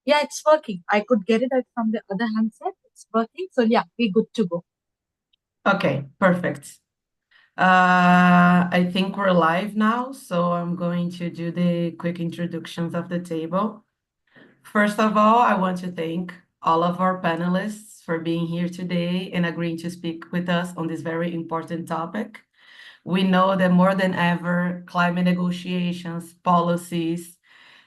Yeah, it's working. I could get it out from the other handset. It's working. So yeah, we're good to go. Okay, perfect. I think we're live now, so I'm going to do the quick introductions of the table. First of all, I want to thank all of our panelists for being here today and agreeing to speak with us on this very important topic. We know that more than ever, climate negotiations, policies,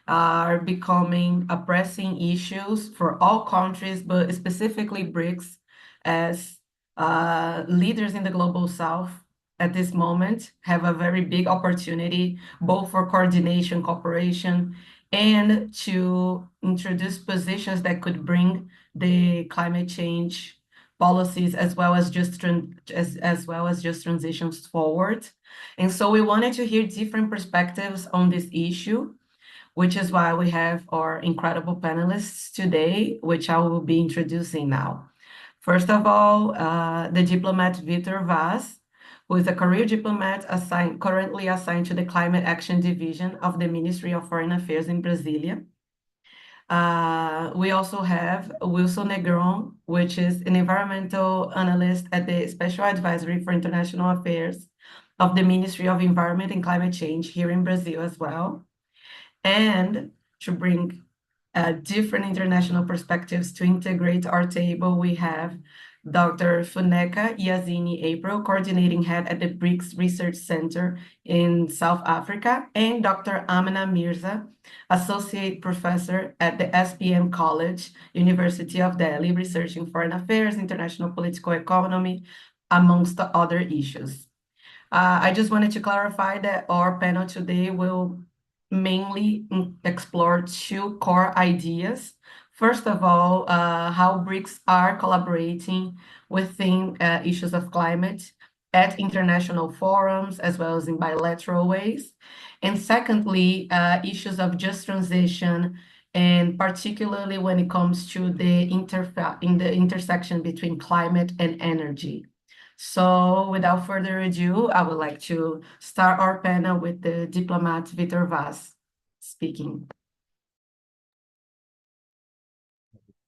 are becoming a pressing issues for all countries, but specifically BRICS, as leaders in the global south at this moment have a very big opportunity, both for coordination, cooperation, and to introduce positions that could bring the climate change policies as well as just transitions forward. And so we wanted to hear different perspectives on this issue, which is why we have our incredible panelists today, which I will be introducing now. First of all, the diplomat Vitor Vaz, who is a career diplomat currently assigned to the Climate Action Division of the Ministry of Foreign Affairs in Brasilia. We also have Wilson Negron, which is an environmental analyst at the Special Advisory for International Affairs of the Ministry of Environment and Climate Change here in Brazil as well. And to bring different international perspectives to integrate our table, we have Dr. Funeka Yazini April, coordinating head at the BRICS Research Center in South Africa, and Dr. Amina Mirza, associate professor at the SPM College, University of Delhi, researching foreign affairs, international political economy, amongst other issues. I just wanted to clarify that our panel today will mainly explore two core ideas. First of all, how BRICS are collaborating within issues of climate at international forums as well as in bilateral ways. And secondly, issues of just transition, and particularly when it comes to the intersection between climate and energy. So without further ado, I would like to start our panel with the diplomat Vitor Vaz speaking.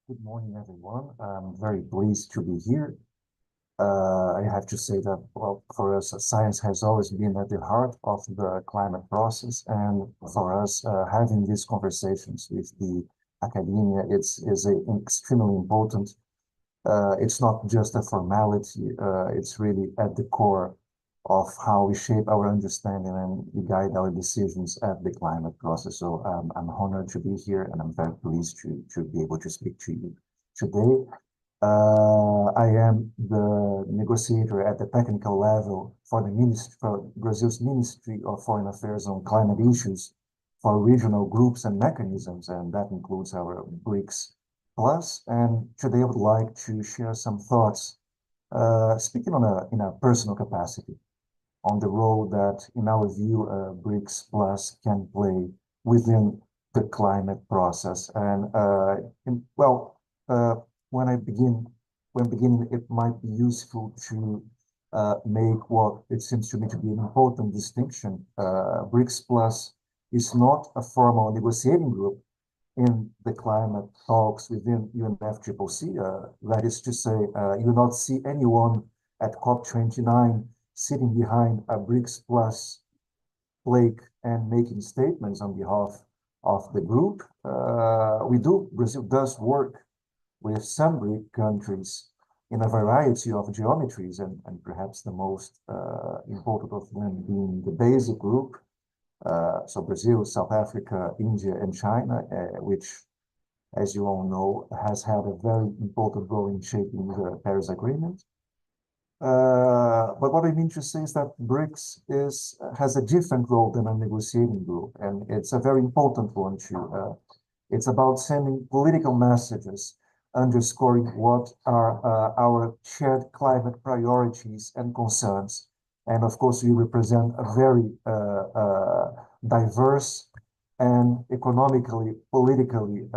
Good morning, everyone. I'm very pleased to be here. I have to say that, well, for us, science has always been at the heart of the climate process, and for us, having these conversations with the academia, is extremely important. It's not just a formality, it's really at the core of how we shape our understanding and we guide our decisions at the climate process. So I'm honored to be here, and I'm very pleased to be able to speak to you today. I am the negotiator at the technical level for the Ministry, for Brazil's Ministry of Foreign Affairs on climate issues for regional groups and mechanisms, and that includes our BRICS Plus. And today I would like to share some thoughts, speaking in a personal capacity, on the role that, in our view, BRICS Plus can play within the climate process. And well, when beginning, it might be useful to make what it seems to me to be an important distinction. BRICS Plus is not a formal negotiating group in the climate talks within UNFCCC. That is to say, you will not see anyone at COP29 sitting behind a BRICS Plus plaque and making statements on behalf of the group. Brazil does work with some BRIC countries in a variety of geometries, and perhaps the most important of them being the basic group. So Brazil, South Africa, India, and China, which, as you all know, has had a very important role in shaping the Paris Agreement. But what I mean to say is that BRICS has a different role than a negotiating group, and it's a very important one too. It's about sending political messages, underscoring what are our shared climate priorities and concerns. And of course, we represent a very diverse and economically, politically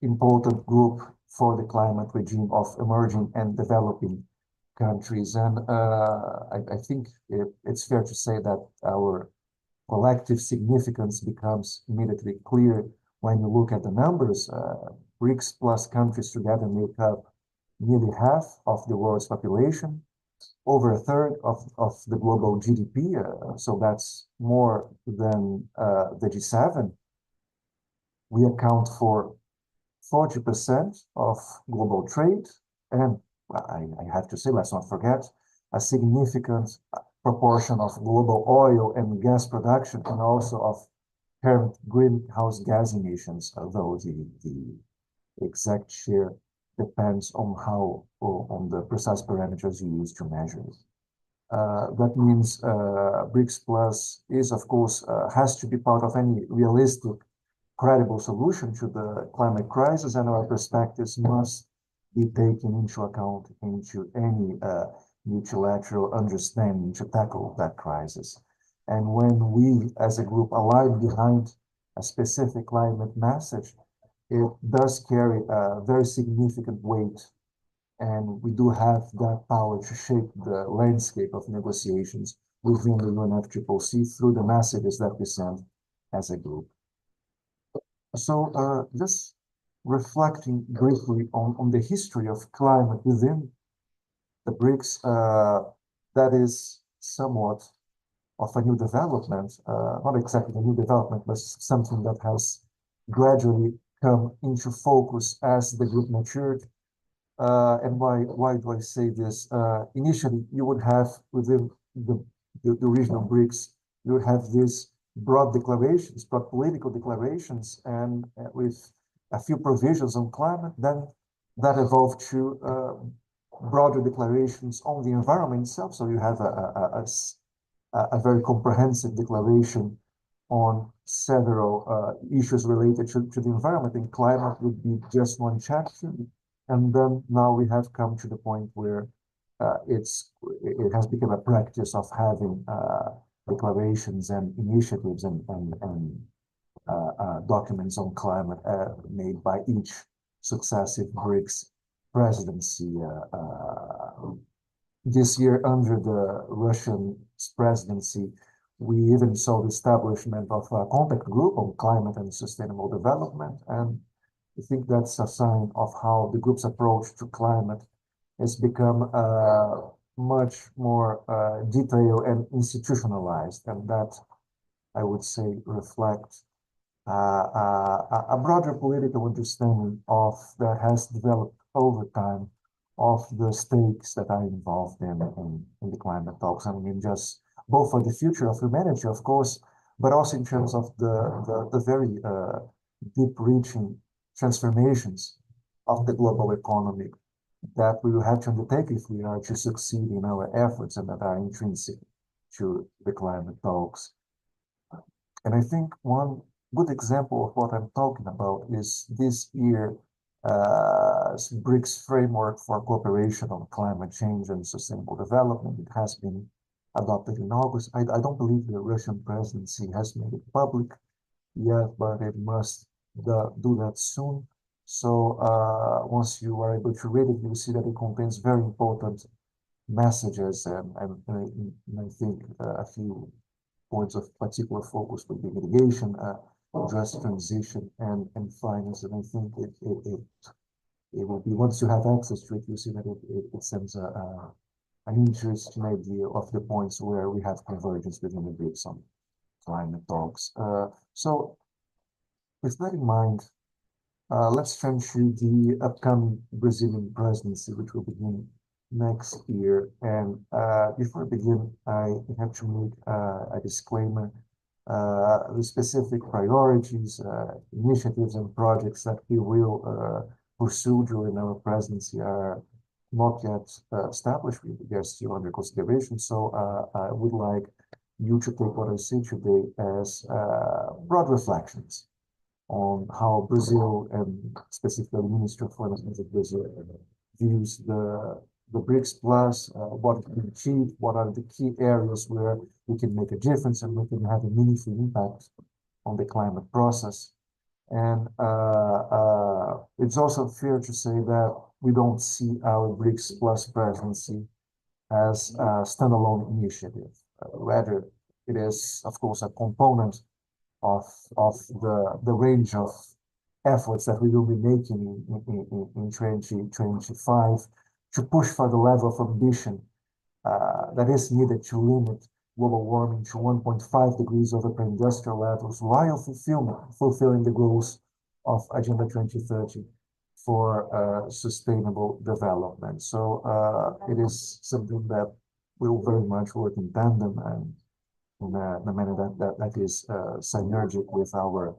important group for the climate regime of emerging and developing countries. And I think it's fair to say that our collective significance becomes immediately clear when you look at the numbers, BRICS plus countries together make up nearly half of the world's population, over a third of the global GDP, so that's more than the G7. We account for 40% of global trade, and I have to say, let's not forget, a significant proportion of global oil and gas production, and also of current greenhouse gas emissions, although the exact share depends on on the precise parameters you use to measure it. That means BRICS Plus is, of course, has to be part of any realistic, credible solution to the climate crisis, and our perspectives must be taken into account into any multilateral understanding to tackle that crisis. And when we, as a group, align behind a specific climate message, it does carry a very significant weight, and we do have that power to shape the landscape of negotiations within the UNFCCC through the messages that we send as a group. So just reflecting briefly on the history of climate within the BRICS, that is somewhat of a new development, not exactly a new development, but something that has gradually come into focus as the group matured. And why do I say this? Initially, you would have within the regional BRICS, you would have these broad declarations, broad political declarations, and with a few provisions on climate. Then that evolved to broader declarations on the environment itself. So you have a very comprehensive declaration on several issues related to the environment, and climate would be just one chapter. And then now we have come to the point where it has become a practice of having declarations and initiatives and documents on climate made by each successive BRICS presidency. This year, under the Russian presidency, we even saw the establishment of a contact group on climate and sustainable development. And I think that's a sign of how the group's approach to climate has become much more detailed and institutionalized. And that, I would say, reflects a broader political understanding of that has developed over time of the stakes that are involved in the climate talks. I mean, just both for the future of humanity, of course, but also in terms of the very deep-reaching transformations of the global economy that we will have to undertake if we are to succeed in our efforts and that are intrinsic to the climate talks. And I think one good example of what I'm talking about is this year BRICS framework for cooperation on climate change and sustainable development. It has been adopted in August. I don't believe the Russian presidency has made it public yet, but it must do that soon. So once you are able to read it, you'll see that it contains very important messages, and I think a few points of particular focus would be mitigation, just transition, and finance. And I think it will be, once you have access to it, you see that it sends an interesting idea of the points where we have convergence within the BRICS on climate talks. So with that in mind, let's turn to the upcoming Brazilian presidency, which will begin next year. And before I begin, I have to make a disclaimer. The specific priorities, initiatives, and projects that we will pursue during our presidency are not yet established. They're still under consideration. So I would like you to take what I say today as broad reflections on how Brazil, and specifically the Ministry of Finance of Brazil, views the BRICS Plus, what can be achieved, what are the key areas where we can make a difference and we can have a meaningful impact on the climate process. And it's also fair to say that we don't see our BRICS Plus presidency as a standalone initiative. Rather, it is, of course, a component of the range of efforts that we will be making in 2025 to push for the level of ambition that is needed to limit global warming to 1.5 degrees over pre-industrial levels while fulfilling the goals of Agenda 2030 for sustainable development. So it is something that we will very much work in tandem and in a manner that is synergic with our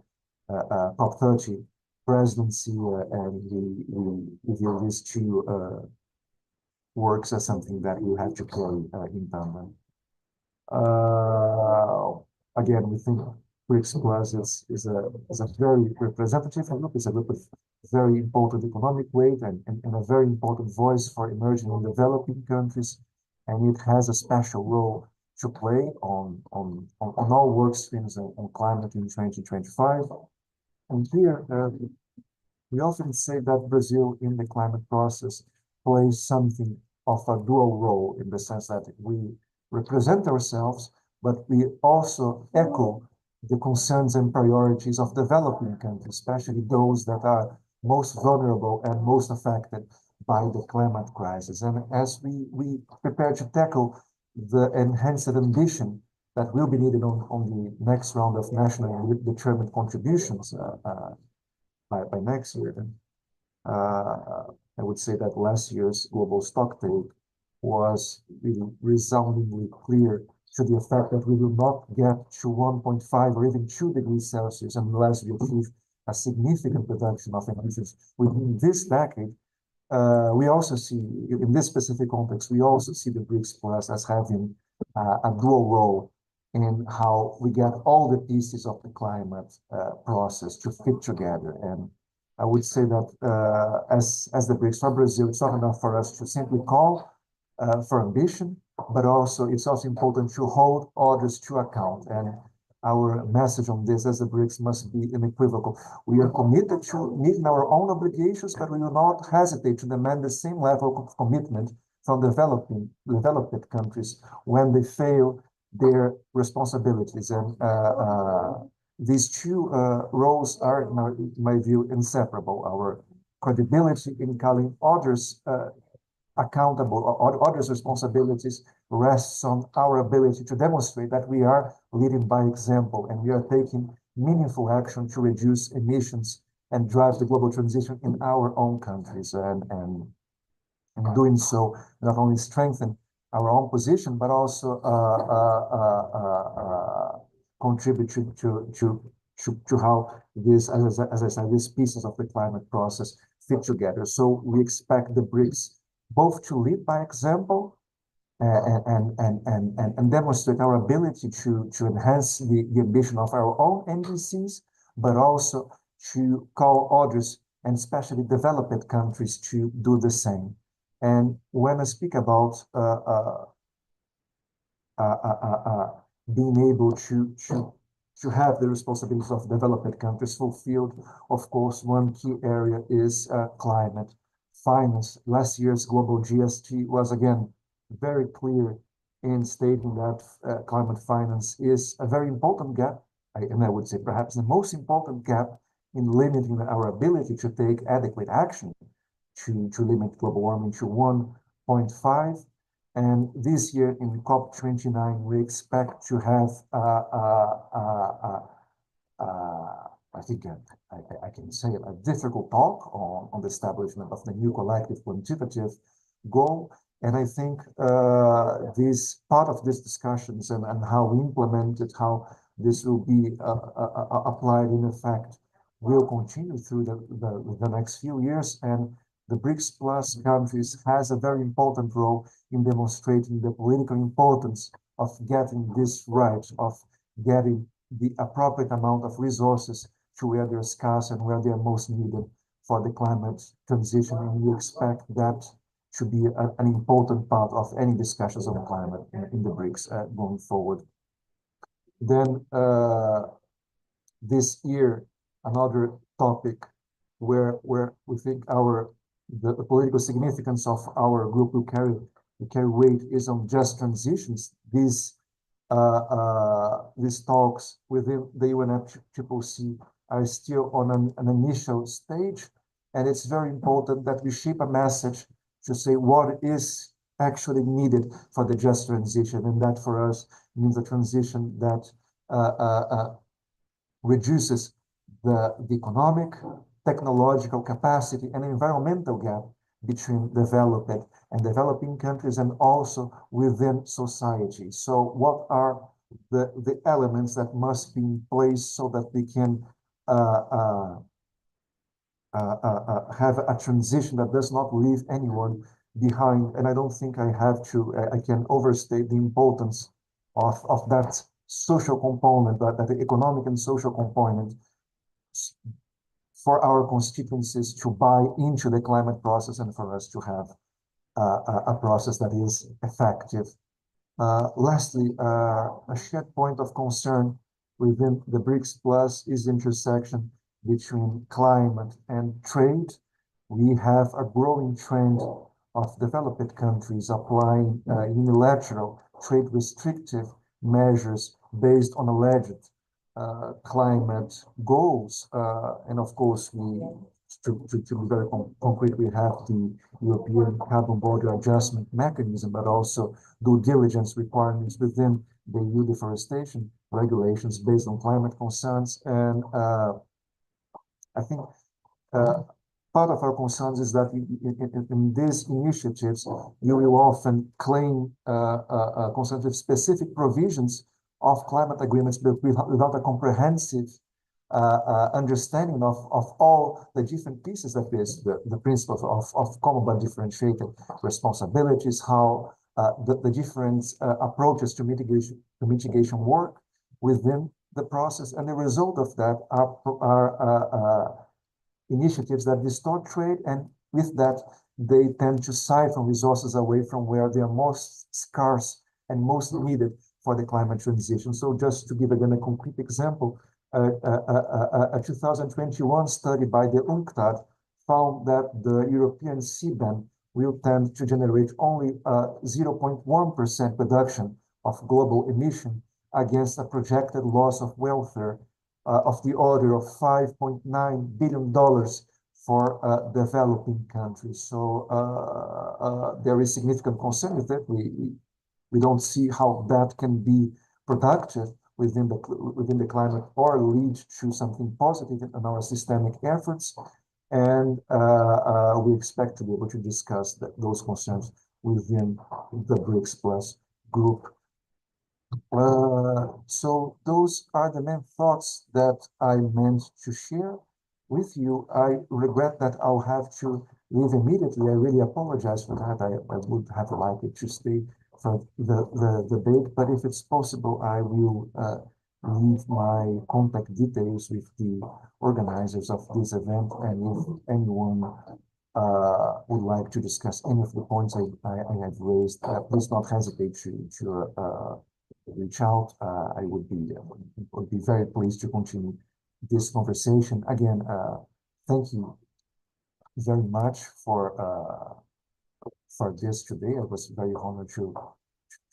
COP30 presidency, and we view these two works as something that we have to carry in tandem. Again, we think BRICS Plus is a very representative group. It's a group with very important economic weight and a very important voice for emerging and developing countries, and it has a special role to play on all work streams on climate in 2025. And here, we often say that Brazil in the climate process plays something of a dual role in the sense that we represent ourselves, but we also echo the concerns and priorities of developing countries, especially those that are most vulnerable and most affected by the climate crisis. And as we prepare to tackle the enhanced ambition that will be needed on the next round of nationally determined contributions by next year, I would say that last year's global stocktake was really resoundingly clear to the effect that we will not get to 1.5 or even 2 degrees Celsius unless we achieve a significant reduction of emissions within this decade. We also see, in this specific context, we also see the BRICS Plus as having a dual role in how we get all the pieces of the climate process to fit together. And I would say that as the BRICS for Brazil, it's not enough for us to simply call for ambition, but also it's also important to hold others to account. And our message on this as the BRICS must be unequivocal. We are committed to meeting our own obligations, but we will not hesitate to demand the same level of commitment from developed countries when they fail their responsibilities. And these two roles are, in my view, inseparable. Our credibility in calling others accountable, or others' responsibilities rests on our ability to demonstrate that we are leading by example and we are taking meaningful action to reduce emissions and drive the global transition in our own countries. And doing so, not only strengthen our own position, but also contribute to how this, as I said, these pieces of the climate process fit together. So we expect the BRICS both to lead by example and demonstrate our ability to enhance the ambition of our own NDCs, but also to call others, and especially developed countries, to do the same. And when I speak about being able to have the responsibilities of developed countries fulfilled, of course, one key area is climate finance. Last year's global GST was again very clear in stating that climate finance is a very important gap, and I would say perhaps the most important gap in limiting our ability to take adequate action to limit global warming to 1.5. And this year in COP29, we expect to have, I think I can say it, a difficult talk on the establishment of the new collective quantitative goal. And I think this part of these discussions and how we implement it, how this will be applied in effect, will continue through the next few years. And the BRICS Plus countries has a very important role in demonstrating the political importance of getting this right, of getting the appropriate amount of resources to where they're scarce and where they're most needed for the climate transition. And we expect that to be an important part of any discussions on climate in the BRICS going forward. Then this year, another topic where we think the political significance of our group will carry weight is on just transitions. These talks within the UNFCCC are still on an initial stage, and it's very important that we shape a message to say what is actually needed for the just transition, and that for us means a transition that reduces the economic, technological capacity, and environmental gap between developed and developing countries, and also within society. So what are the elements that must be in place so that we can have a transition that does not leave anyone behind? And I don't think I can overstate the importance of that social component, that the economic and social component for our constituencies to buy into the climate process and for us to have a process that is effective. Lastly, a shared point of concern within the BRICS Plus is the intersection between climate and trade. We have a growing trend of developed countries applying unilateral trade restrictive measures based on alleged climate goals. And of course, to be very concrete, we have the European Carbon Border Adjustment Mechanism, but also due diligence requirements within the EU deforestation regulations based on climate concerns. And I think part of our concerns is that in these initiatives, you will often claim concerns with specific provisions of climate agreements, but without a comprehensive understanding of all the different pieces that is the principles of common but differentiated responsibilities, how the different approaches to mitigation work within the process, and the result of that are initiatives that distort trade, and with that they tend to siphon resources away from where they are most scarce and most needed for the climate transition. So just to give again a concrete example, a 2021 study by the UNCTAD found that the European seaban will tend to generate only 0.1% reduction of global emission against a projected loss of welfare of the order of $5.9 billion for developing countries. So there is significant concern with that. We don't see how that can be productive within the climate or lead to something positive in our systemic efforts. And we expect to be able to discuss those concerns within the BRICS Plus group. So those are the main thoughts that I meant to share with you. I regret that I'll have to leave immediately. I really apologize for that. I would have liked it to stay for the debate, but if it's possible, I will leave my contact details with the organizers of this event, and if anyone would like to discuss any of the points I have raised, please don't hesitate to reach out. I would be very pleased to continue this conversation. Again, thank you very much for this today. I was very honored to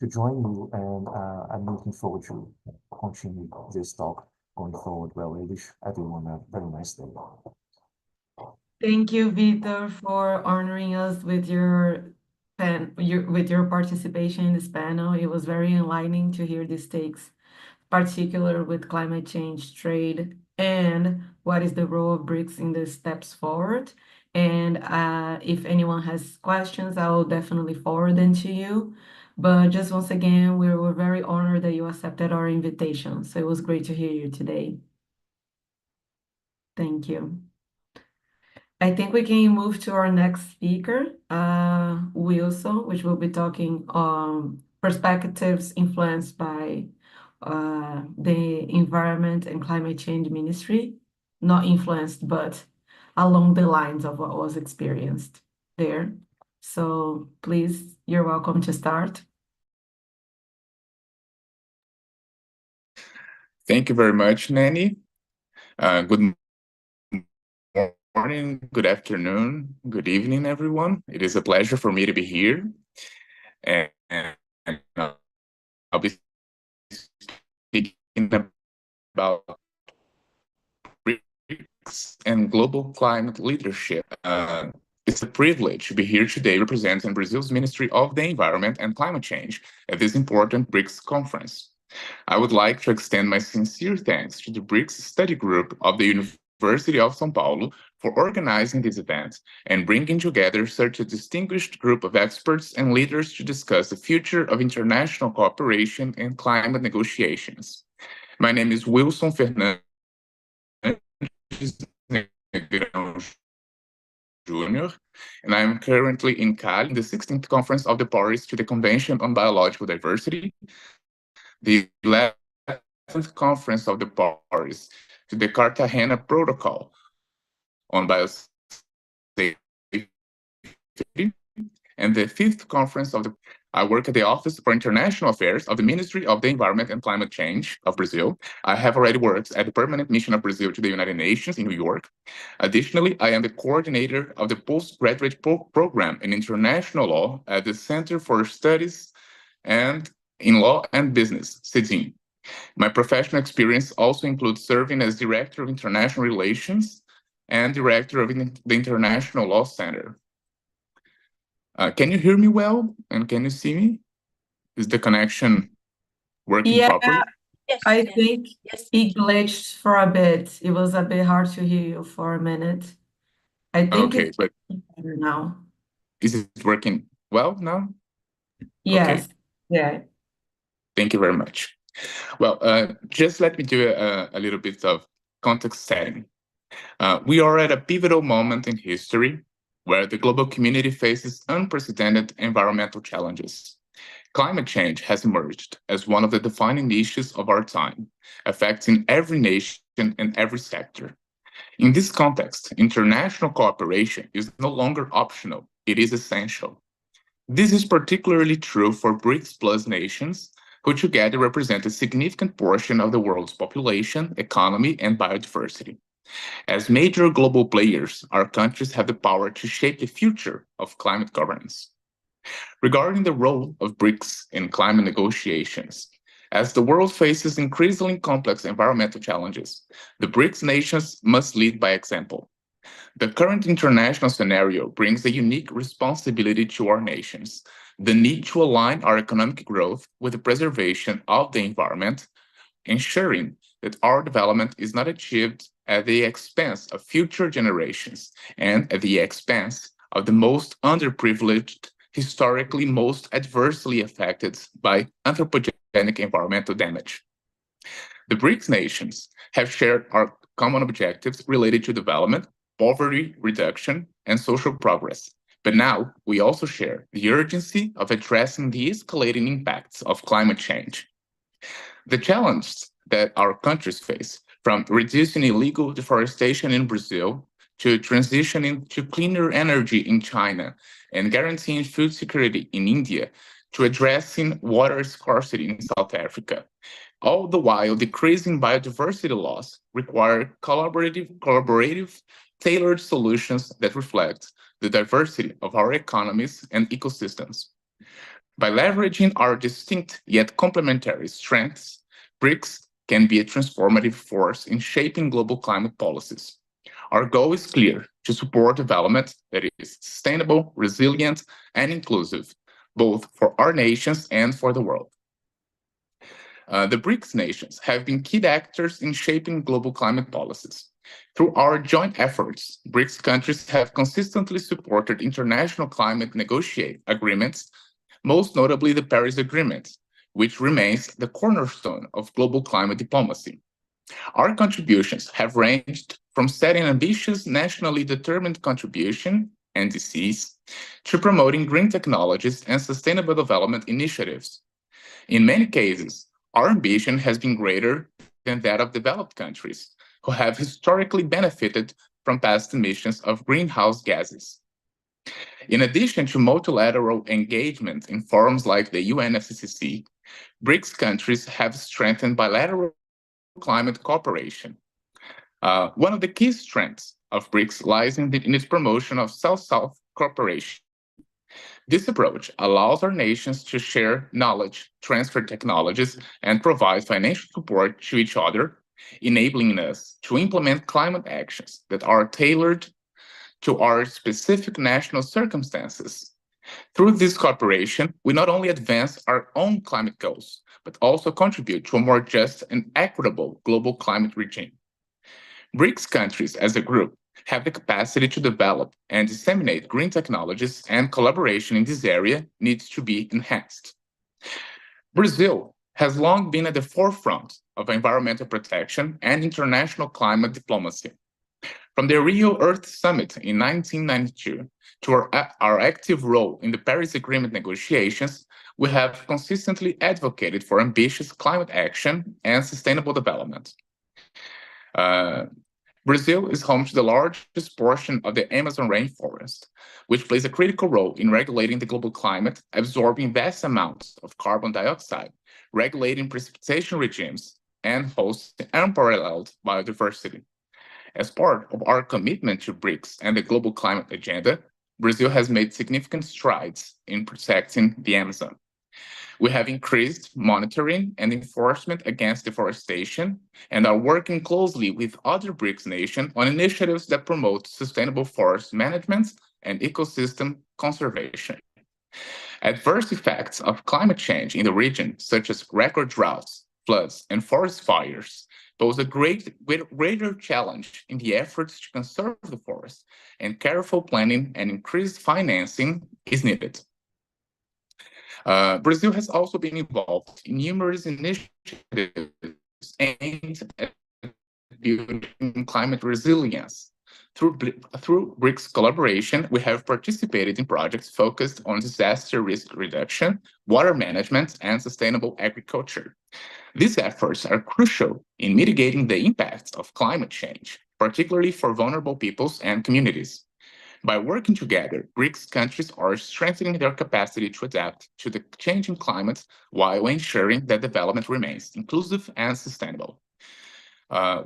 join you, and I'm looking forward to continue this talk going forward. Well, I wish everyone a very nice day. Thank you, Victor, for honoring us with your participation in this panel. It was very enlightening to hear these takes, particular with climate change, trade, and what is the role of BRICS in the steps forward. And if anyone has questions, I will definitely forward them to you. But just once again, we were very honored that you accepted our invitation. So it was great to hear you today. Thank you. I think we can move to our next speaker, Wilson, which will be talking on perspectives influenced by the Environment and Climate Change Ministry, not influenced, but along the lines of what was experienced there. So please, you're welcome to start. Thank you very much, Nanny. Good morning, good afternoon, good evening, everyone. It is a pleasure for me to be here. And I'll be speaking about and global climate leadership. It's a privilege to be here today representing Brazil's Ministry of the Environment and Climate Change at this important BRICS conference. I would like to extend my sincere thanks to the BRICS Study Group of the University of São Paulo for organizing this event and bringing together such a distinguished group of experts and leaders to discuss the future of international cooperation and climate negotiations. My name is Wilson Fernandes Jr., and I am currently in Cali, in the 16th Conference of the Parties to the Convention on Biological Diversity, the 11th Conference of the Parties to the Cartagena Protocol on Biosafety, and the 5th Conference of the... I work at the Office for International Affairs of the Ministry of the Environment and Climate Change of Brazil. I have already worked at the Permanent Mission of Brazil to the United Nations in New York. Additionally, I am the coordinator of the postgraduate program in international law at the Center for Studies in Law and Business, CEDIM. My professional experience also includes serving as Director of International Relations and Director of the International Law Center. Can you hear me well? And can you see me? Is the connection working properly? Yes, I think it glitched for a bit. It was a bit hard to hear you for a minute. I think it's better now. Is it working well now? Yes. Okay. Yeah. Thank you very much. Well, just let me do a little bit of context setting. We are at a pivotal moment in history where the global community faces unprecedented environmental challenges. Climate change has emerged as one of the defining issues of our time, affecting every nation and every sector. In this context, international cooperation is no longer optional, it is essential. This is particularly true for BRICS Plus nations, who together represent a significant portion of the world's population, economy, and biodiversity. As major global players, our countries have the power to shape the future of climate governance. Regarding the role of BRICS in climate negotiations, as the world faces increasingly complex environmental challenges, the BRICS nations must lead by example. The current international scenario brings a unique responsibility to our nations, the need to align our economic growth with the preservation of the environment, ensuring that our development is not achieved at the expense of future generations and at the expense of the most underprivileged, historically most adversely affected by anthropogenic environmental damage. The BRICS nations have shared our common objectives related to development, poverty reduction, and social progress. But now we also share the urgency of addressing the escalating impacts of climate change. The challenges that our countries face, from reducing illegal deforestation in Brazil to transitioning to cleaner energy in China and guaranteeing food security in India, to addressing water scarcity in South Africa, all the while decreasing biodiversity loss, require collaborative, tailored solutions that reflect the diversity of our economies and ecosystems. By leveraging our distinct yet complementary strengths, BRICS can be a transformative force in shaping global climate policies. Our goal is clear: to support development that is sustainable, resilient, and inclusive, both for our nations and for the world. The BRICS nations have been key actors in shaping global climate policies. Through our joint efforts, BRICS countries have consistently supported international climate negotiation agreements, most notably the Paris Agreement, which remains the cornerstone of global climate diplomacy. Our contributions have ranged from setting ambitious nationally determined contribution, NDCs, to promoting green technologies and sustainable development initiatives. In many cases, our ambition has been greater than that of developed countries, who have historically benefited from past emissions of greenhouse gases. In addition to multilateral engagement in forums like the UNFCCC, BRICS countries have strengthened bilateral climate cooperation. One of the key strengths of BRICS lies in its promotion of South-South cooperation. This approach allows our nations to share knowledge, transfer technologies, and provide financial support to each other, enabling us to implement climate actions that are tailored to our specific national circumstances. Through this cooperation, we not only advance our own climate goals, but also contribute to a more just and equitable global climate regime. BRICS countries as a group have the capacity to develop and disseminate green technologies, and collaboration in this area needs to be enhanced. Brazil has long been at the forefront of environmental protection and international climate diplomacy. From the Rio Earth Summit in 1992 to our active role in the Paris Agreement negotiations, we have consistently advocated for ambitious climate action and sustainable development. Brazil is home to the largest portion of the Amazon rainforest, which plays a critical role in regulating the global climate, absorbing vast amounts of carbon dioxide, regulating precipitation regimes, and hosting unparalleled biodiversity. As part of our commitment to BRICS and the global climate agenda, Brazil has made significant strides in protecting the Amazon. We have increased monitoring and enforcement against deforestation and are working closely with other BRICS nations on initiatives that promote sustainable forest management and ecosystem conservation. Adverse effects of climate change in the region, such as record droughts, floods, and forest fires, pose a greater challenge in the efforts to conserve the forest, and careful planning and increased financing is needed. Brazil has also been involved in numerous initiatives aimed at building climate resilience. Through BRICS collaboration, we have participated in projects focused on disaster risk reduction, water management, and sustainable agriculture. These efforts are crucial in mitigating the impacts of climate change, particularly for vulnerable peoples and communities. By working together, BRICS countries are strengthening their capacity to adapt to the changing climate while ensuring that development remains inclusive and sustainable.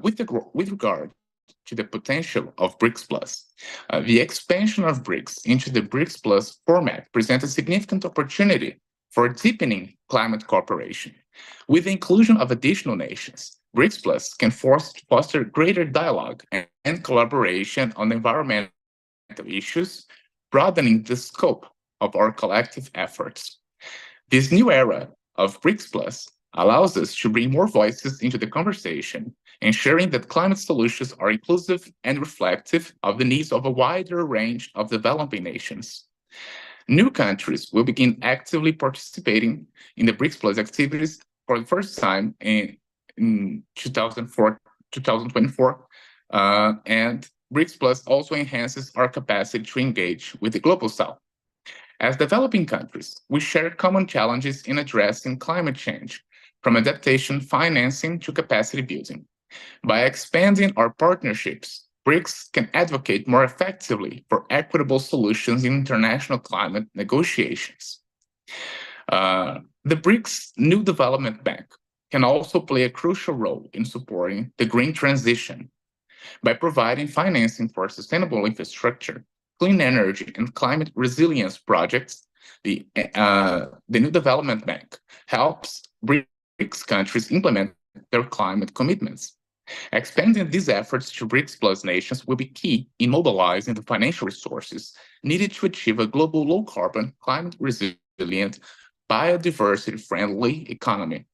With regard to the potential of BRICS Plus, the expansion of BRICS into the BRICS Plus format presents a significant opportunity for deepening climate cooperation. With the inclusion of additional nations, BRICS Plus can foster greater dialogue and collaboration on environmental issues, broadening the scope of our collective efforts. This new era of BRICS Plus allows us to bring more voices into the conversation, ensuring that climate solutions are inclusive and reflective of the needs of a wider range of developing nations. New countries will begin actively participating in the BRICS Plus activities for the first time in 2024, and BRICS Plus also enhances our capacity to engage with the Global South. As developing countries, we share common challenges in addressing climate change, from adaptation financing to capacity building. By expanding our partnerships, BRICS can advocate more effectively for equitable solutions in international climate negotiations. The BRICS New Development Bank can also play a crucial role in supporting the green transition. By providing financing for sustainable infrastructure, clean energy, and climate resilience projects, the New Development Bank helps BRICS countries implement their climate commitments. Expanding these efforts to BRICS Plus nations will be key in mobilizing the financial resources needed to achieve a global low-carbon, climate-resilient, biodiversity-friendly economy.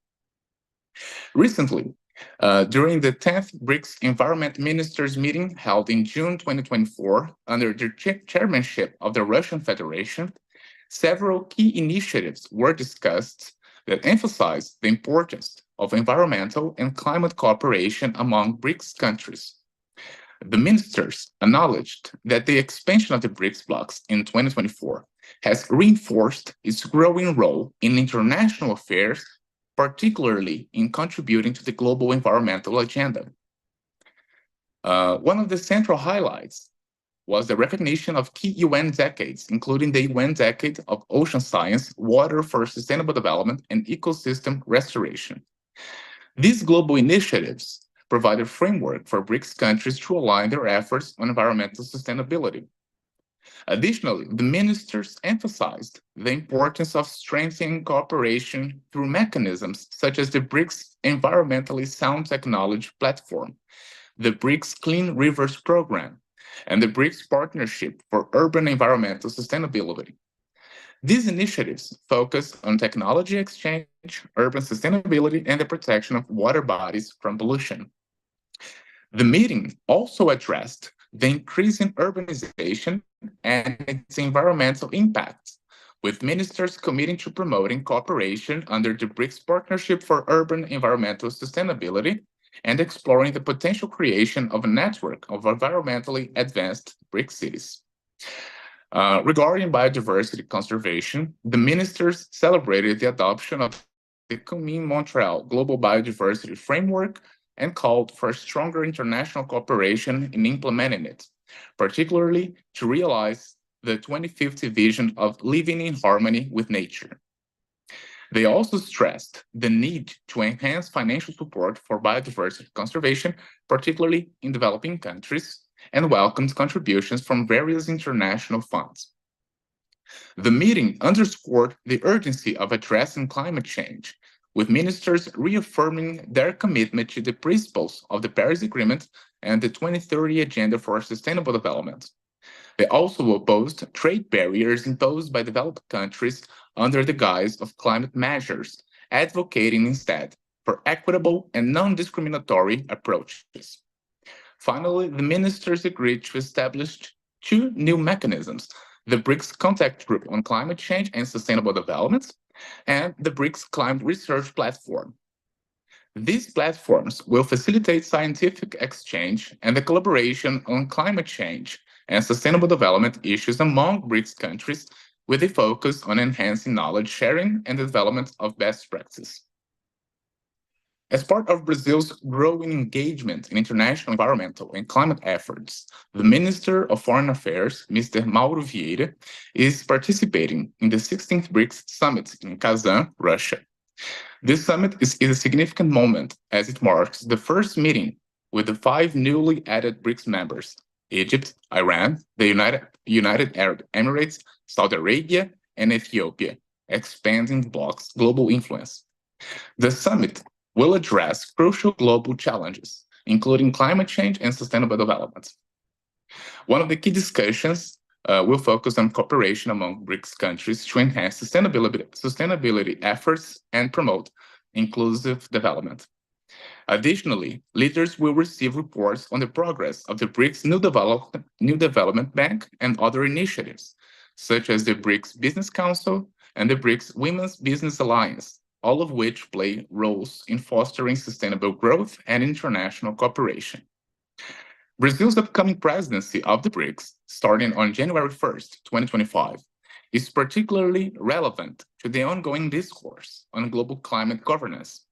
Recently, during the 10th BRICS Environment Ministers meeting held in June 2024 under the chairmanship of the Russian Federation, several key initiatives were discussed that emphasize the importance of environmental and climate cooperation among BRICS countries. The ministers acknowledged that the expansion of the BRICS blocs in 2024 has reinforced its growing role in international affairs, particularly in contributing to the global environmental agenda. One of the central highlights was the recognition of key UN decades, including the UN Decade of Ocean Science, Water for Sustainable Development, and Ecosystem Restoration. These global initiatives provide a framework for BRICS countries to align their efforts on environmental sustainability. Additionally, the ministers emphasized the importance of strengthening cooperation through mechanisms such as the BRICS Environmentally Sound Technology Platform, the BRICS Clean Rivers Program, and the BRICS Partnership for Urban Environmental Sustainability. These initiatives focus on technology exchange, urban sustainability, and the protection of water bodies from pollution. The meeting also addressed the increasing urbanization and its environmental impacts, with ministers committing to promoting cooperation under the BRICS Partnership for Urban Environmental Sustainability and exploring the potential creation of a network of environmentally advanced BRICS cities. Regarding biodiversity conservation, the ministers celebrated the adoption of the Kunming-Montreal Global Biodiversity Framework and called for stronger international cooperation in implementing it, particularly to realize the 2050 vision of living in harmony with nature. They also stressed the need to enhance financial support for biodiversity conservation, particularly in developing countries, and welcomed contributions from various international funds. The meeting underscored the urgency of addressing climate change, with ministers reaffirming their commitment to the principles of the Paris Agreement and the 2030 Agenda for Sustainable Development. They also opposed trade barriers imposed by developed countries under the guise of climate measures, advocating instead for equitable and non-discriminatory approaches. Finally, the ministers agreed to establish two new mechanisms: the BRICS Contact Group on Climate Change and Sustainable Development, and the BRICS Climate Research Platform. These platforms will facilitate scientific exchange and the collaboration on climate change and sustainable development issues among BRICS countries, with a focus on enhancing knowledge sharing and the development of best practices. As part of Brazil's growing engagement in international environmental and climate efforts, the Minister of Foreign Affairs, Mr. Mauro Vieira, is participating in the 16th BRICS Summit in Kazan, Russia. This summit is a significant moment as it marks the first meeting with the 5 newly added BRICS members: Egypt, Iran, the United Arab Emirates, Saudi Arabia, and Ethiopia, expanding the bloc's global influence. The summit will address crucial global challenges, including climate change and sustainable development. One of the key discussions will focus on cooperation among BRICS countries to enhance sustainability efforts and promote inclusive development. Additionally, leaders will receive reports on the progress of the BRICS New Development Bank and other initiatives, such as the BRICS Business Council and the BRICS Women's Business Alliance, all of which play roles in fostering sustainable growth and international cooperation. Brazil's upcoming presidency of the BRICS, starting on January 1st, 2025, is particularly relevant to the ongoing discourse on global climate governance.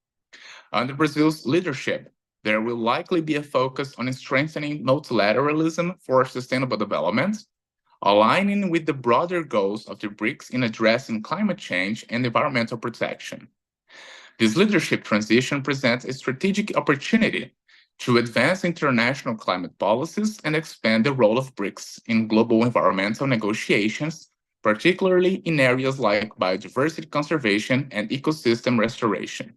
Under Brazil's leadership, there will likely be a focus on strengthening multilateralism for sustainable development, aligning with the broader goals of the BRICS in addressing climate change and environmental protection. This leadership transition presents a strategic opportunity to advance international climate policies and expand the role of BRICS in global environmental negotiations, particularly in areas like biodiversity conservation and ecosystem restoration.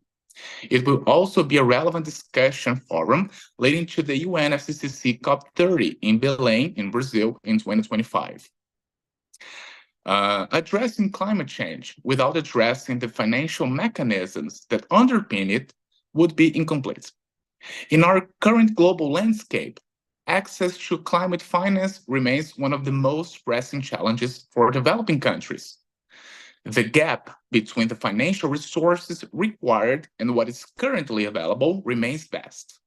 It will also be a relevant discussion forum leading to the UNFCCC COP30 in Belém, in Brazil, in 2025. Addressing climate change without addressing the financial mechanisms that underpin it would be incomplete. In our current global landscape, access to climate finance remains one of the most pressing challenges for developing countries. The gap between the financial resources required and what is currently available remains vast.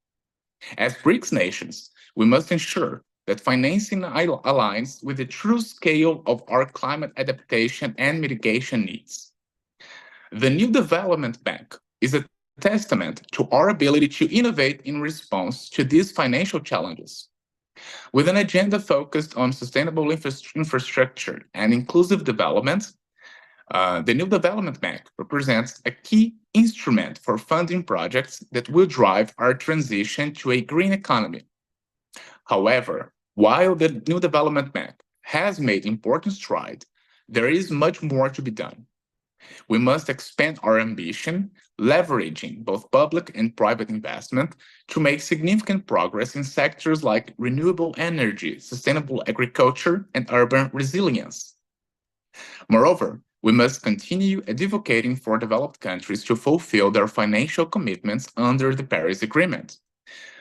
As BRICS nations, we must ensure that financing aligns with the true scale of our climate adaptation and mitigation needs. The New Development Bank is a testament to our ability to innovate in response to these financial challenges. With an agenda focused on sustainable infrastructure and inclusive development, the New Development Bank represents a key instrument for funding projects that will drive our transition to a green economy. However, while the New Development Bank has made important strides, there is much more to be done. We must expand our ambition, leveraging both public and private investment to make significant progress in sectors like renewable energy, sustainable agriculture, and urban resilience. Moreover, we must continue advocating for developed countries to fulfill their financial commitments under the Paris Agreement.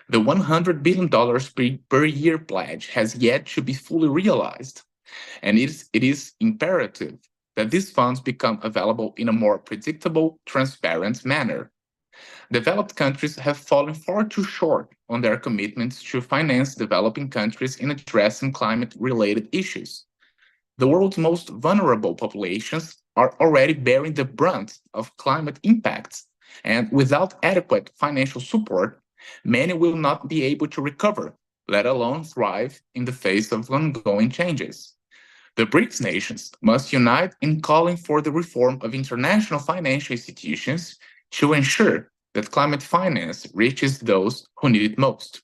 The $100 billion per year pledge has yet to be fully realized, and it is imperative that these funds become available in a more predictable, transparent manner. Developed countries have fallen far too short on their commitments to finance developing countries in addressing climate-related issues. The world's most vulnerable populations are already bearing the brunt of climate impacts, and without adequate financial support, many will not be able to recover, let alone thrive in the face of ongoing changes. The BRICS nations must unite in calling for the reform of international financial institutions to ensure that climate finance reaches those who need it most.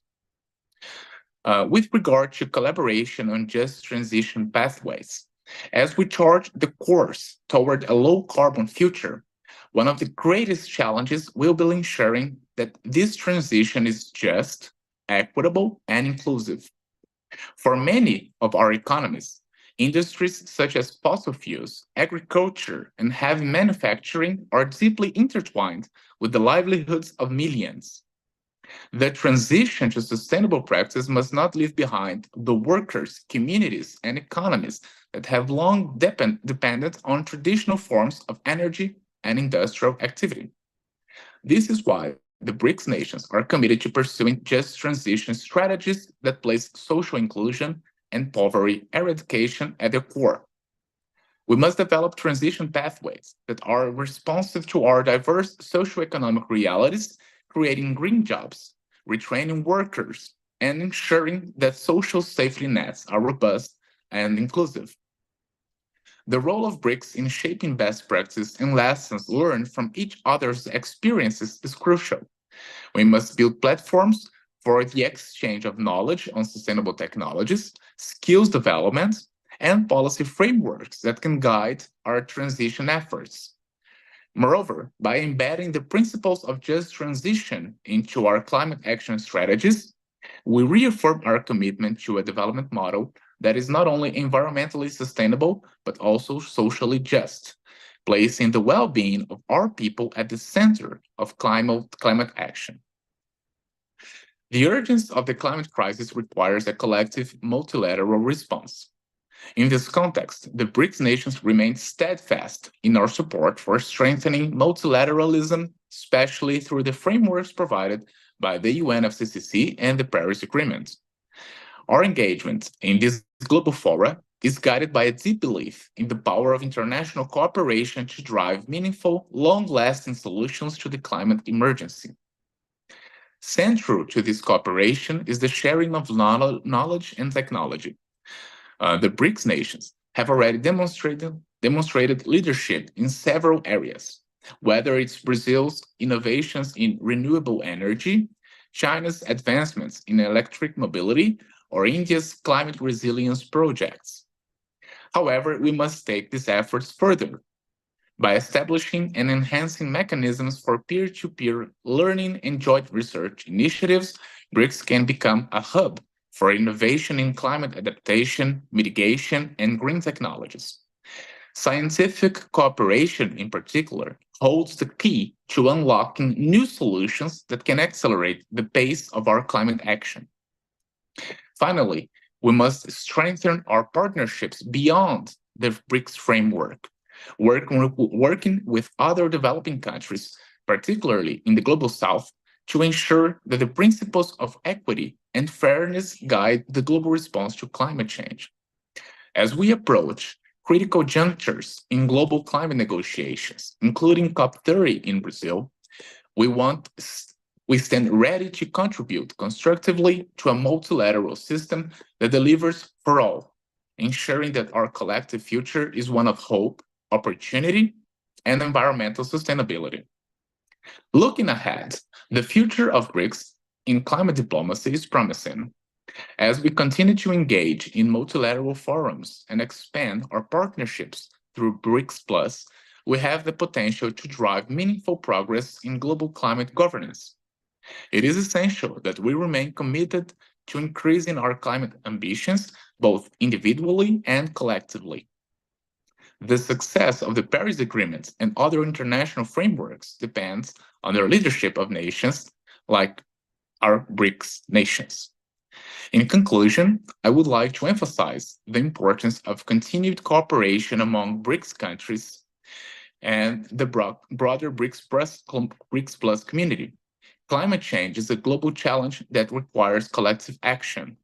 With regard to collaboration on just transition pathways, as we chart the course toward a low-carbon future, one of the greatest challenges will be ensuring that this transition is just, equitable, and inclusive. For many of our economies, industries such as fossil fuels, agriculture, and heavy manufacturing are deeply intertwined with the livelihoods of millions. The transition to sustainable practice must not leave behind the workers, communities, and economies that have long depended on traditional forms of energy and industrial activity. This is why the BRICS nations are committed to pursuing just transition strategies that place social inclusion and poverty eradication at their core. We must develop transition pathways that are responsive to our diverse socioeconomic realities, creating green jobs, retraining workers, and ensuring that social safety nets are robust and inclusive. The role of BRICS in shaping best practice and lessons learned from each other's experiences is crucial. We must build platforms for the exchange of knowledge on sustainable technologies, skills development, and policy frameworks that can guide our transition efforts. Moreover, by embedding the principles of just transition into our climate action strategies, we reaffirm our commitment to a development model that is not only environmentally sustainable, but also socially just, placing the well-being of our people at the center of climate action. The urgency of the climate crisis requires a collective multilateral response. In this context, the BRICS nations remain steadfast in our support for strengthening multilateralism, especially through the frameworks provided by the UNFCCC and the Paris Agreement. Our engagement in this global fora is guided by a deep belief in the power of international cooperation to drive meaningful, long-lasting solutions to the climate emergency. Central to this cooperation is the sharing of knowledge and technology. The BRICS nations have already demonstrated leadership in several areas, whether it's Brazil's innovations in renewable energy, China's advancements in electric mobility, or India's climate resilience projects. However, we must take these efforts further. By establishing and enhancing mechanisms for peer-to-peer learning and joint research initiatives, BRICS can become a hub for innovation in climate adaptation, mitigation, and green technologies. Scientific cooperation, in particular, holds the key to unlocking new solutions that can accelerate the pace of our climate action. Finally, we must strengthen our partnerships beyond the BRICS framework, working with other developing countries, particularly in the Global South, to ensure that the principles of equity and fairness guide the global response to climate change. As we approach critical junctures in global climate negotiations, including COP30 in Brazil, we stand ready to contribute constructively to a multilateral system that delivers for all, ensuring that our collective future is one of hope, opportunity, and environmental sustainability. Looking ahead, the future of BRICS in climate diplomacy is promising. As we continue to engage in multilateral forums and expand our partnerships through BRICS Plus, we have the potential to drive meaningful progress in global climate governance. It is essential that we remain committed to increasing our climate ambitions, both individually and collectively. The success of the Paris Agreement and other international frameworks depends on the leadership of nations like our BRICS nations. In conclusion, I would like to emphasize the importance of continued cooperation among BRICS countries and the broader BRICS Plus community. Climate change is a global challenge that requires collective action.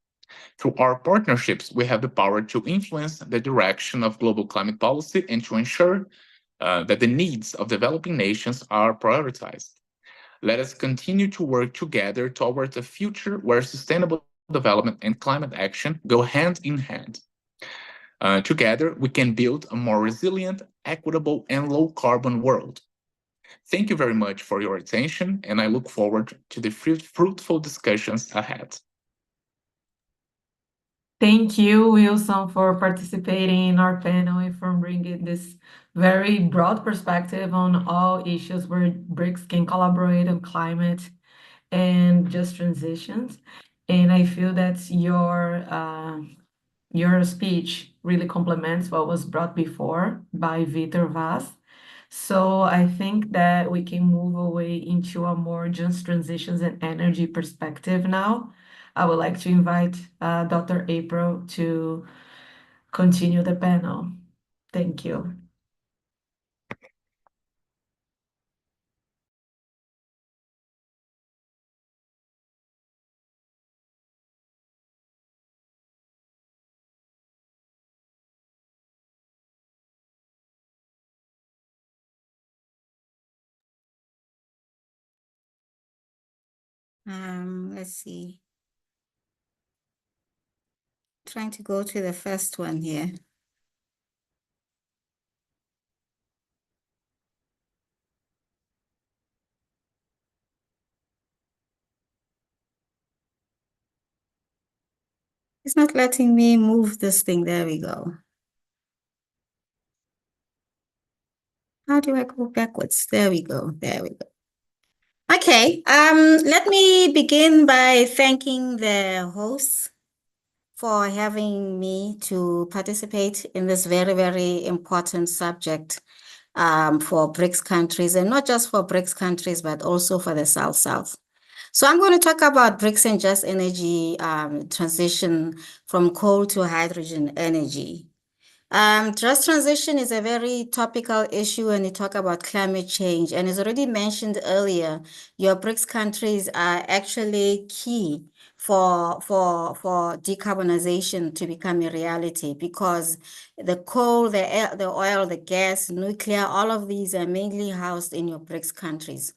Through our partnerships, we have the power to influence the direction of global climate policy and to ensure that the needs of developing nations are prioritized. Let us continue to work together towards a future where sustainable development and climate action go hand in hand. Together, we can build a more resilient, equitable, and low-carbon world. Thank you very much for your attention, and I look forward to the fruitful discussions ahead. Thank you, Wilson, for participating in our panel and for bringing this very broad perspective on all issues where BRICS can collaborate on climate and just transitions. And I feel that your speech really complements what was brought before by VIII. So I think that we can move away into a more just transitions and energy perspective now. I would like to invite Dr. April to continue the panel. Thank you. Let's see. Trying to go to the first one here. It's not letting me move this thing. There we go. How do I go backwards? There we go. There we go. Okay. Let me begin by thanking the hosts for having me to participate in this very, very important subject for BRICS countries, and not just for BRICS countries, but also for the South-South. So I'm going to talk about BRICS and just energy transition from coal to hydrogen energy. Just transition is a very topical issue when you talk about climate change. And as already mentioned earlier, your BRICS countries are actually key for decarbonization to become a reality, because the coal, the oil, the gas, nuclear, all of these are mainly housed in your BRICS countries.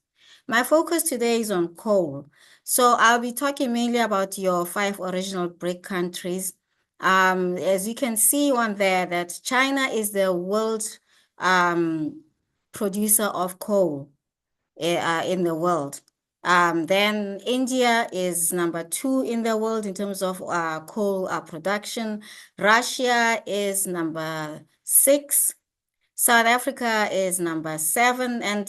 My focus today is on coal. So I'll be talking mainly about your 5 original BRIC countries. As you can see on there, that China is the world producer of coal in the world. Then India is number 2 in the world in terms of coal production. Russia is number 6. South Africa is number 7. And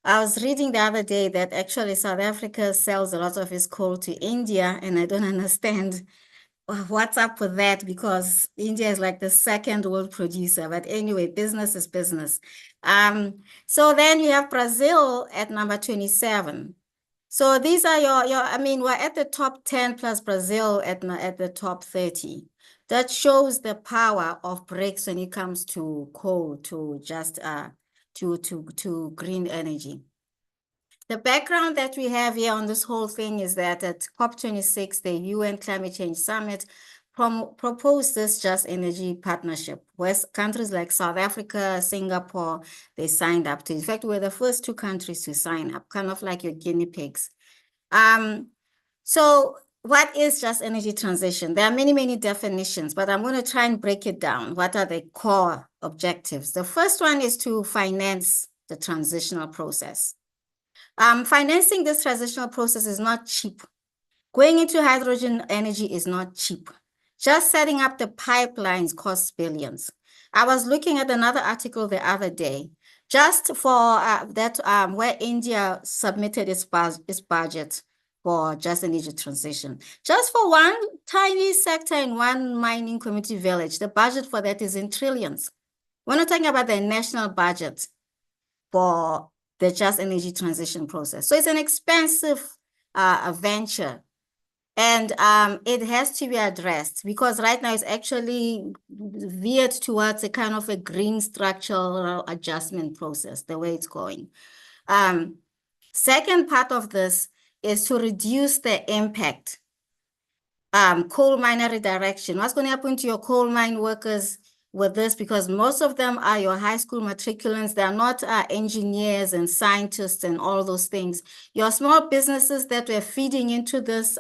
I was reading the other day that actually South Africa sells a lot of its coal to India, and I don't understand what's up with that, because India is like the 2nd world producer. But anyway, business is business. So then you have Brazil at number 27. So these are I mean, we're at the top 10 plus Brazil at the top 30. That shows the power of BRICS when it comes to coal, to just to green energy. The background that we have here on this whole thing is that at COP26, the UN Climate Change Summit proposed this just energy partnership, where countries like South Africa, Singapore, they signed up to. In fact, we're the first 2 countries to sign up, kind of like your guinea pigs. So what is just energy transition? There are many, many definitions, but I'm going to try and break it down. What are the core objectives? The first one is to finance the transitional process. Financing this transitional process is not cheap. Going into hydrogen energy is not cheap. Just setting up the pipelines costs billions. I was looking at another article the other day, just for where India submitted its budget for just energy transition. Just for one tiny sector in one mining community village, the budget for that is in trillions. We're not talking about the national budget for the just energy transition process. So it's an expensive venture. And it has to be addressed because right now it's actually veered towards a kind of a green structural adjustment process, the way it's going. Second part of this is to reduce the impact. Coal miner redirection. What's going to happen to your coal mine workers with this? Because most of them are your high school matriculants. They're not engineers and scientists and all those things. Your small businesses that were feeding into this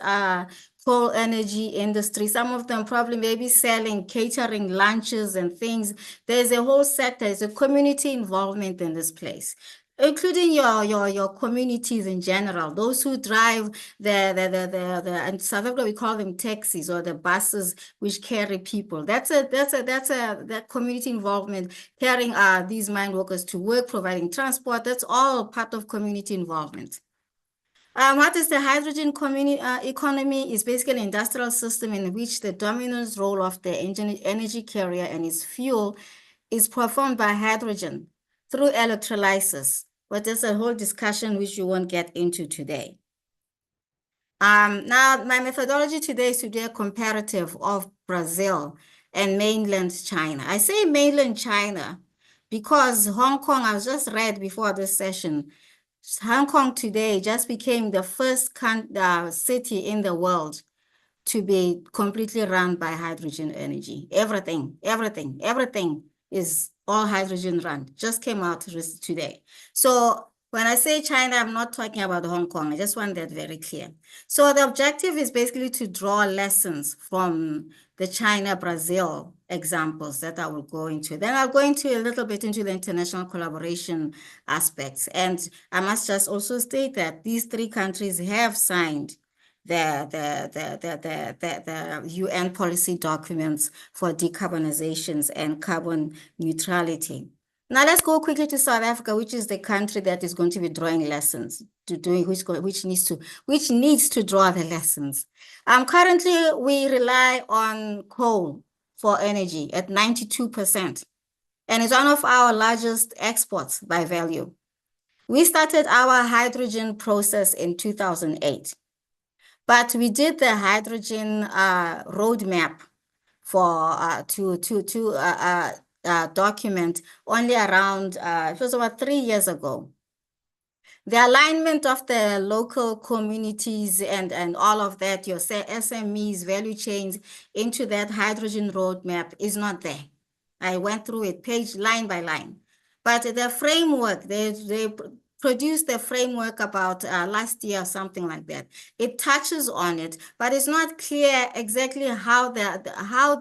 coal energy industry, some of them probably maybe selling, catering lunches and things. There's a whole sector, there's a community involvement in this place, including your communities in general, those who drive in South Africa we call them taxis or the buses which carry people. That's that community involvement, carrying these mine workers to work, providing transport. That's all part of community involvement. What is the hydrogen economy? Is basically an industrial system in which the dominant role of the energy carrier and its fuel is performed by hydrogen through electrolysis. But there's a whole discussion which you won't get into today. Now, my methodology today is to do a comparative of Brazil and mainland China. I say mainland China because Hong Kong, I was just read before this session, Hong Kong today just became the first city in the world to be completely run by hydrogen energy. Everything is all hydrogen run. Just came out today. So when I say China, I'm not talking about Hong Kong. I just want that very clear. So the objective is basically to draw lessons from the China-Brazil examples that I will go into. Then I'll go into a little bit into the international collaboration aspects. And I must just also state that these three countries have signed the UN policy documents for decarbonizations and carbon neutrality. Now let's go quickly to South Africa, which is the country that is going to be drawing lessons, which needs to draw the lessons. Currently, we rely on coal for energy at 92%, and it's one of our largest exports by value. We started our hydrogen process in 2008, but we did the hydrogen roadmap for document only around, it was about 3 years ago. The alignment of the local communities and all of that, your SMEs, value chains into that hydrogen roadmap is not there. I went through it page line by line. But the framework, they produced the framework about last year or something like that. It touches on it, but it's not clear exactly how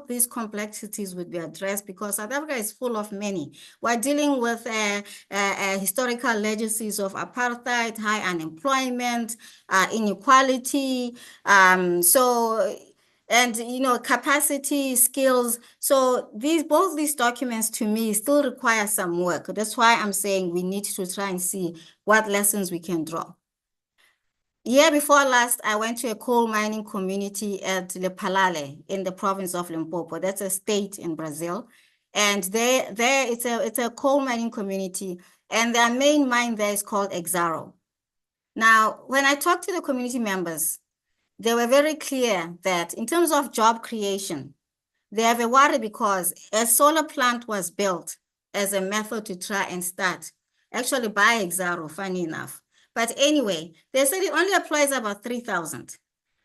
these complexities would be addressed because South Africa is full of many. We're dealing with historical legacies of apartheid, high unemployment, inequality, and capacity, skills. So both these documents to me still require some work. That's why I'm saying we need to try and see what lessons we can draw. Year before last, I went to a coal mining community at Lephalale in the province of Limpopo. That's a state in Brazil. And there it's a coal mining community, and their main mine there is called Exxaro. Now, when I talked to the community members, they were very clear that in terms of job creation, they have a worry because a solar plant was built as a method to try and start, actually by Exxaro, funny enough. But anyway, they said it only employs about 3,000.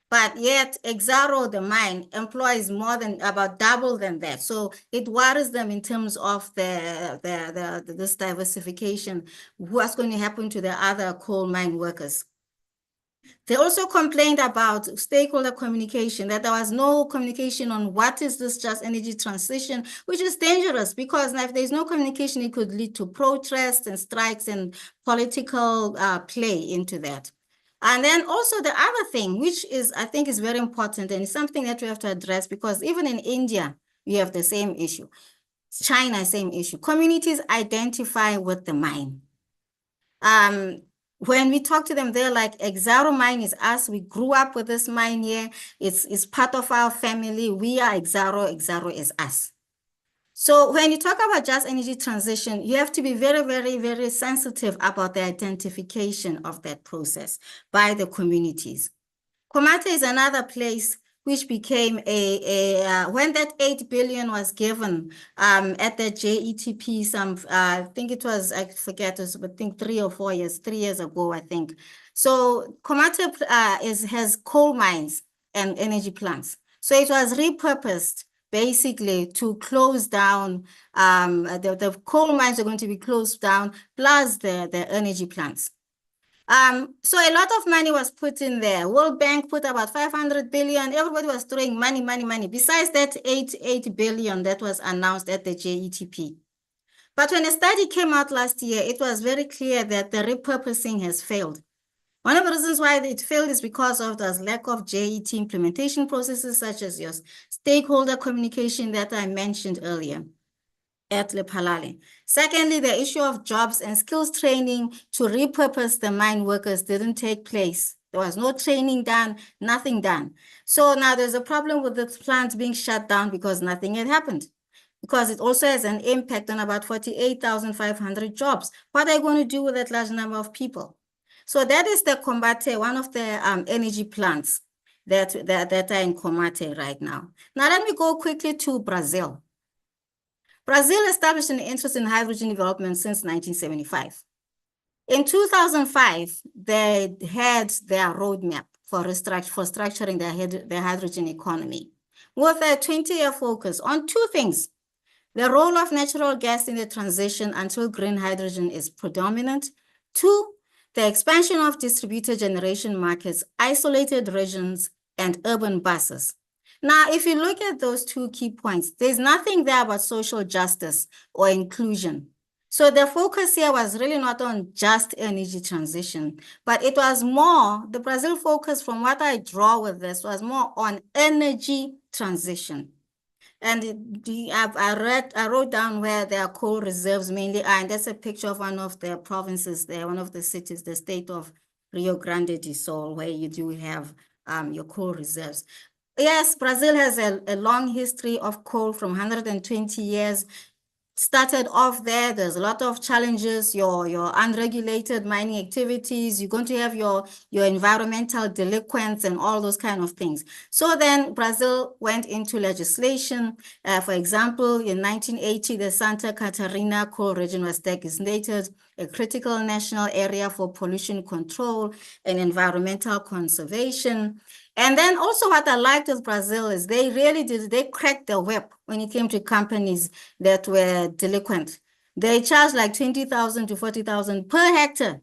But yet Exxaro, the mine, employs more than about double than that. So it worries them in terms of this diversification, what's going to happen to the other coal mine workers. They also complained about stakeholder communication, that there was no communication on what is this just energy transition, which is dangerous because if there's no communication, it could lead to protests and strikes and political play into that. And then also the other thing, which is, I think is very important, and it's something that we have to address, because even in India, we have the same issue. China, same issue. Communities identify with the mine. When we talk to them, they're like, Exxaro mine is us. We grew up with this mine here. It's part of our family. We are Exxaro. Exxaro is us. So when you talk about just energy transition, you have to be very, very, very sensitive about the identification of that process by the communities. Komate is another place which became when that 8 billion was given at the GETP, I think it was, I forget, it was, I think 3 or 4 years, 3 years ago, I think. So Komate has coal mines and energy plants. So it was repurposed basically to close down, the coal mines are going to be closed down, plus the energy plants. So a lot of money was put in there. World Bank put about 500 billion. Everybody was throwing money, money, money. Besides that 8 billion that was announced at the GETP. But when a study came out last year, it was very clear that the repurposing has failed. One of the reasons why it failed is because of the lack of JET implementation processes, such as your stakeholder communication that I mentioned earlier at Lephalale. Secondly, the issue of jobs and skills training to repurpose the mine workers didn't take place. There was no training done, nothing done. So now there's a problem with the plant being shut down because nothing had happened. Because it also has an impact on about 48,500 jobs. What are you going to do with that large number of people? So that is the Komate, one of the energy plants that are in Komate right now. Now let me go quickly to Brazil. Brazil established an interest in hydrogen development since 1975. In 2005, they had their roadmap for structuring their hydrogen economy with a 20-year focus on 2 things: the role of natural gas in the transition until green hydrogen is predominant. 2, the expansion of distributed generation markets, isolated regions, and urban buses. Now, if you look at those 2 key points, there's nothing there about social justice or inclusion. So the focus here was really not on just energy transition, but it was more, the Brazil focus from what I draw with this was more on energy transition. And I wrote down where their coal reserves mainly are, and that's a picture of one of their provinces there, one of the cities, the state of Rio Grande do Sul, where you do have your coal reserves. Yes, Brazil has a long history of coal from 120 years. Started off there, there's a lot of challenges, your unregulated mining activities, you're going to have your environmental delinquents and all those kind of things. So then Brazil went into legislation. For example, in 1980, the Santa Catarina coal region was designated a critical national area for pollution control and environmental conservation. And then also what I liked with Brazil is they cracked the whip when it came to companies that were delinquent. They charged like 20,000 to 40,000 per hectare.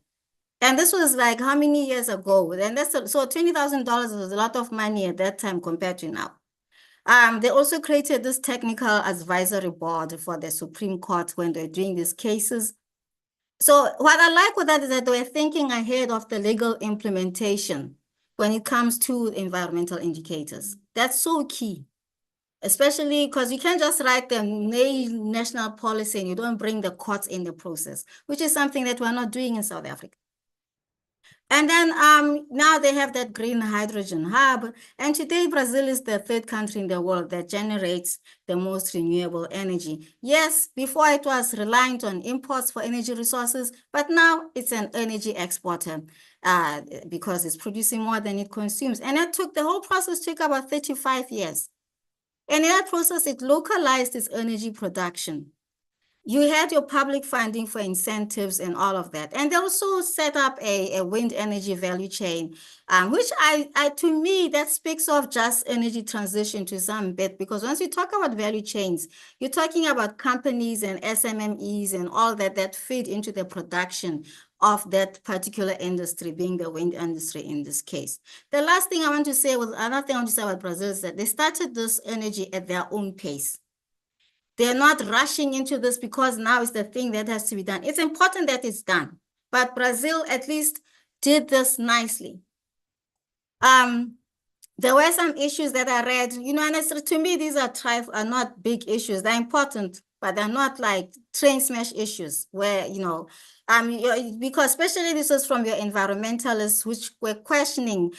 And this was like how many years ago? And so $20,000 was a lot of money at that time compared to now. They also created this technical advisory board for the Supreme Court when they're doing these cases. So what I like with that is that they were thinking ahead of the legal implementation when it comes to environmental indicators. That's so key, especially because you can't just write the national policy and you don't bring the courts in the process, which is something that we're not doing in South Africa. And then now they have that green hydrogen hub. And today, Brazil is the 3rd country in the world that generates the most renewable energy. Yes, before it was reliant on imports for energy resources, but now it's an energy exporter because it's producing more than it consumes. And the whole process took about 35 years. And in that process, it localized its energy production. You had your public funding for incentives and all of that. And they also set up a wind energy value chain, which to me, that speaks of just energy transition to some bit, because once you talk about value chains, you're talking about companies and SMMEs and all that feed into the production of that particular industry, being the wind industry in this case. The last thing I want to say, another thing I want to say about Brazil is that they started this energy at their own pace. They're not rushing into this because now it's the thing that has to be done. It's important that it's done. But Brazil, at least did this nicely. There were some issues that I read, you know, and it's, to me, these are not big issues. They're important, but they're not like train smash issues where, you know, because especially this was from your environmentalists, which were questioning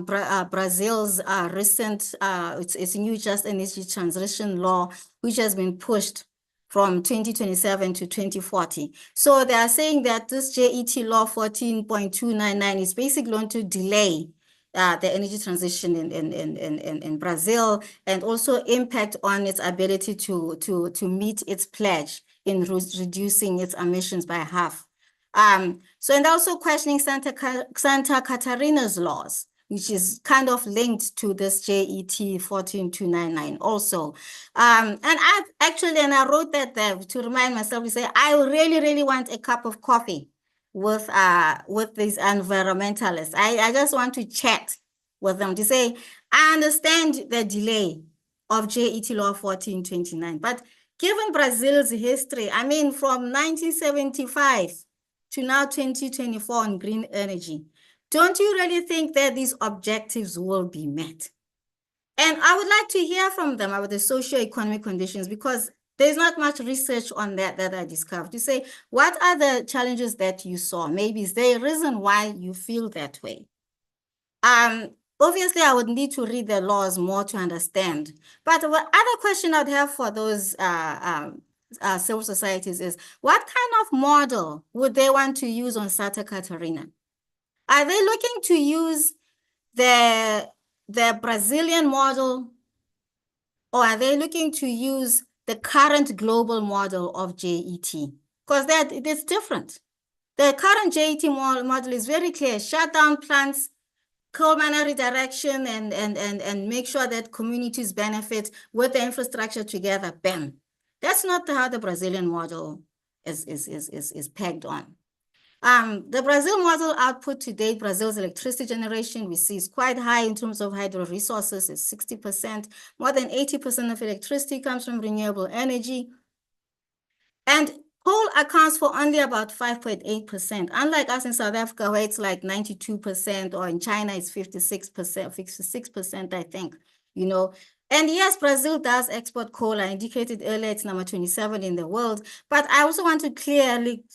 Brazil's recent, it's new just energy transition law, which has been pushed from 2027 to 2040. So they are saying that this JET law 14.299 is basically going to delay the energy transition in Brazil, and also impact on its ability to meet its pledge in reducing its emissions by half. So, and also questioning Santa Catarina's laws, which is kind of linked to this JET 14299 also. And I wrote that there to remind myself, to say, I really want a cup of coffee with these environmentalists. I just want to chat with them to say, I understand the delay of JET law 1429, but given Brazil's history, I mean, from 1975 to now 2024 on green energy, don't you really think that these objectives will be met? And I would like to hear from them about the socio-economic conditions, because there's not much research on that I discovered, to say, what are the challenges that you saw? Maybe is there a reason why you feel that way? Obviously, I would need to read the laws more to understand. But what other question I'd have for those civil societies is, what kind of model would they want to use on Santa Catarina? Are they looking to use the Brazilian model, or are they looking to use the current global model of JET? Because it's different. The current JET model is very clear: shut down plants, coal miner redirection, and make sure that communities benefit with the infrastructure together. Bam. That's not how the Brazilian model is pegged on. The Brazil model output to date, Brazil's electricity generation, we see is quite high in terms of hydro resources. It's 60%. More than 80% of electricity comes from renewable energy. And coal accounts for only about 5.8%, unlike us in South Africa, where it's like 92%, or in China, it's 56%, I think, you know. And yes, Brazil does export coal. I indicated earlier it's number 27 in the world. But I also want to clearly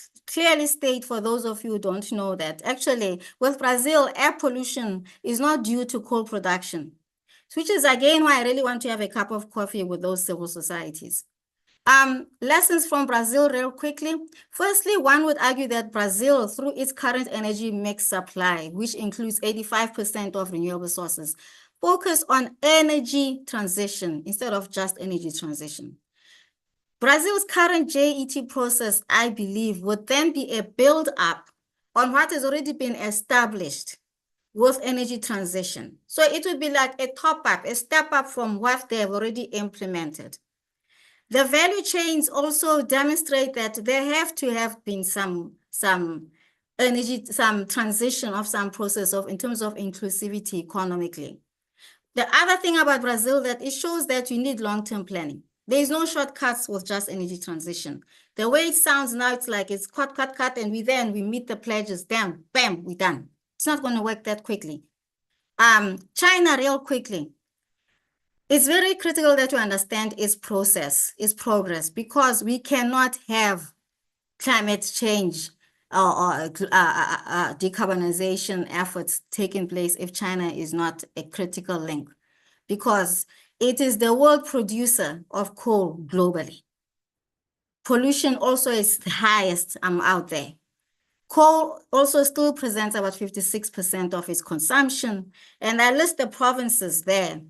state, for those of you who don't know, that actually with Brazil, air pollution is not due to coal production, which is again why I really want to have a cup of coffee with those civil societies. Lessons from Brazil real quickly. Firstly, one would argue that Brazil, through its current energy mix supply, which includes 85% of renewable sources, focus on energy transition instead of just energy transition. Brazil's current JET process, I believe, would then be a build-up on what has already been established with energy transition. So it would be like a top-up, a step-up from what they have already implemented. The value chains also demonstrate that there have to have been some transition of some process in terms of inclusivity economically. The other thing about Brazil, that it shows that you need long-term planning. There is no shortcuts with just energy transition. The way it sounds now, it's like it's cut, and we meet the pledges, bam, we're done. It's not going to work that quickly. China, real quickly. It's very critical that you understand its process, its progress, because we cannot have climate change or decarbonization efforts taking place if China is not a critical link, because it is the world producer of coal globally. Pollution also is the highest out there. Coal also still presents about 56% of its consumption, and I list the provinces there.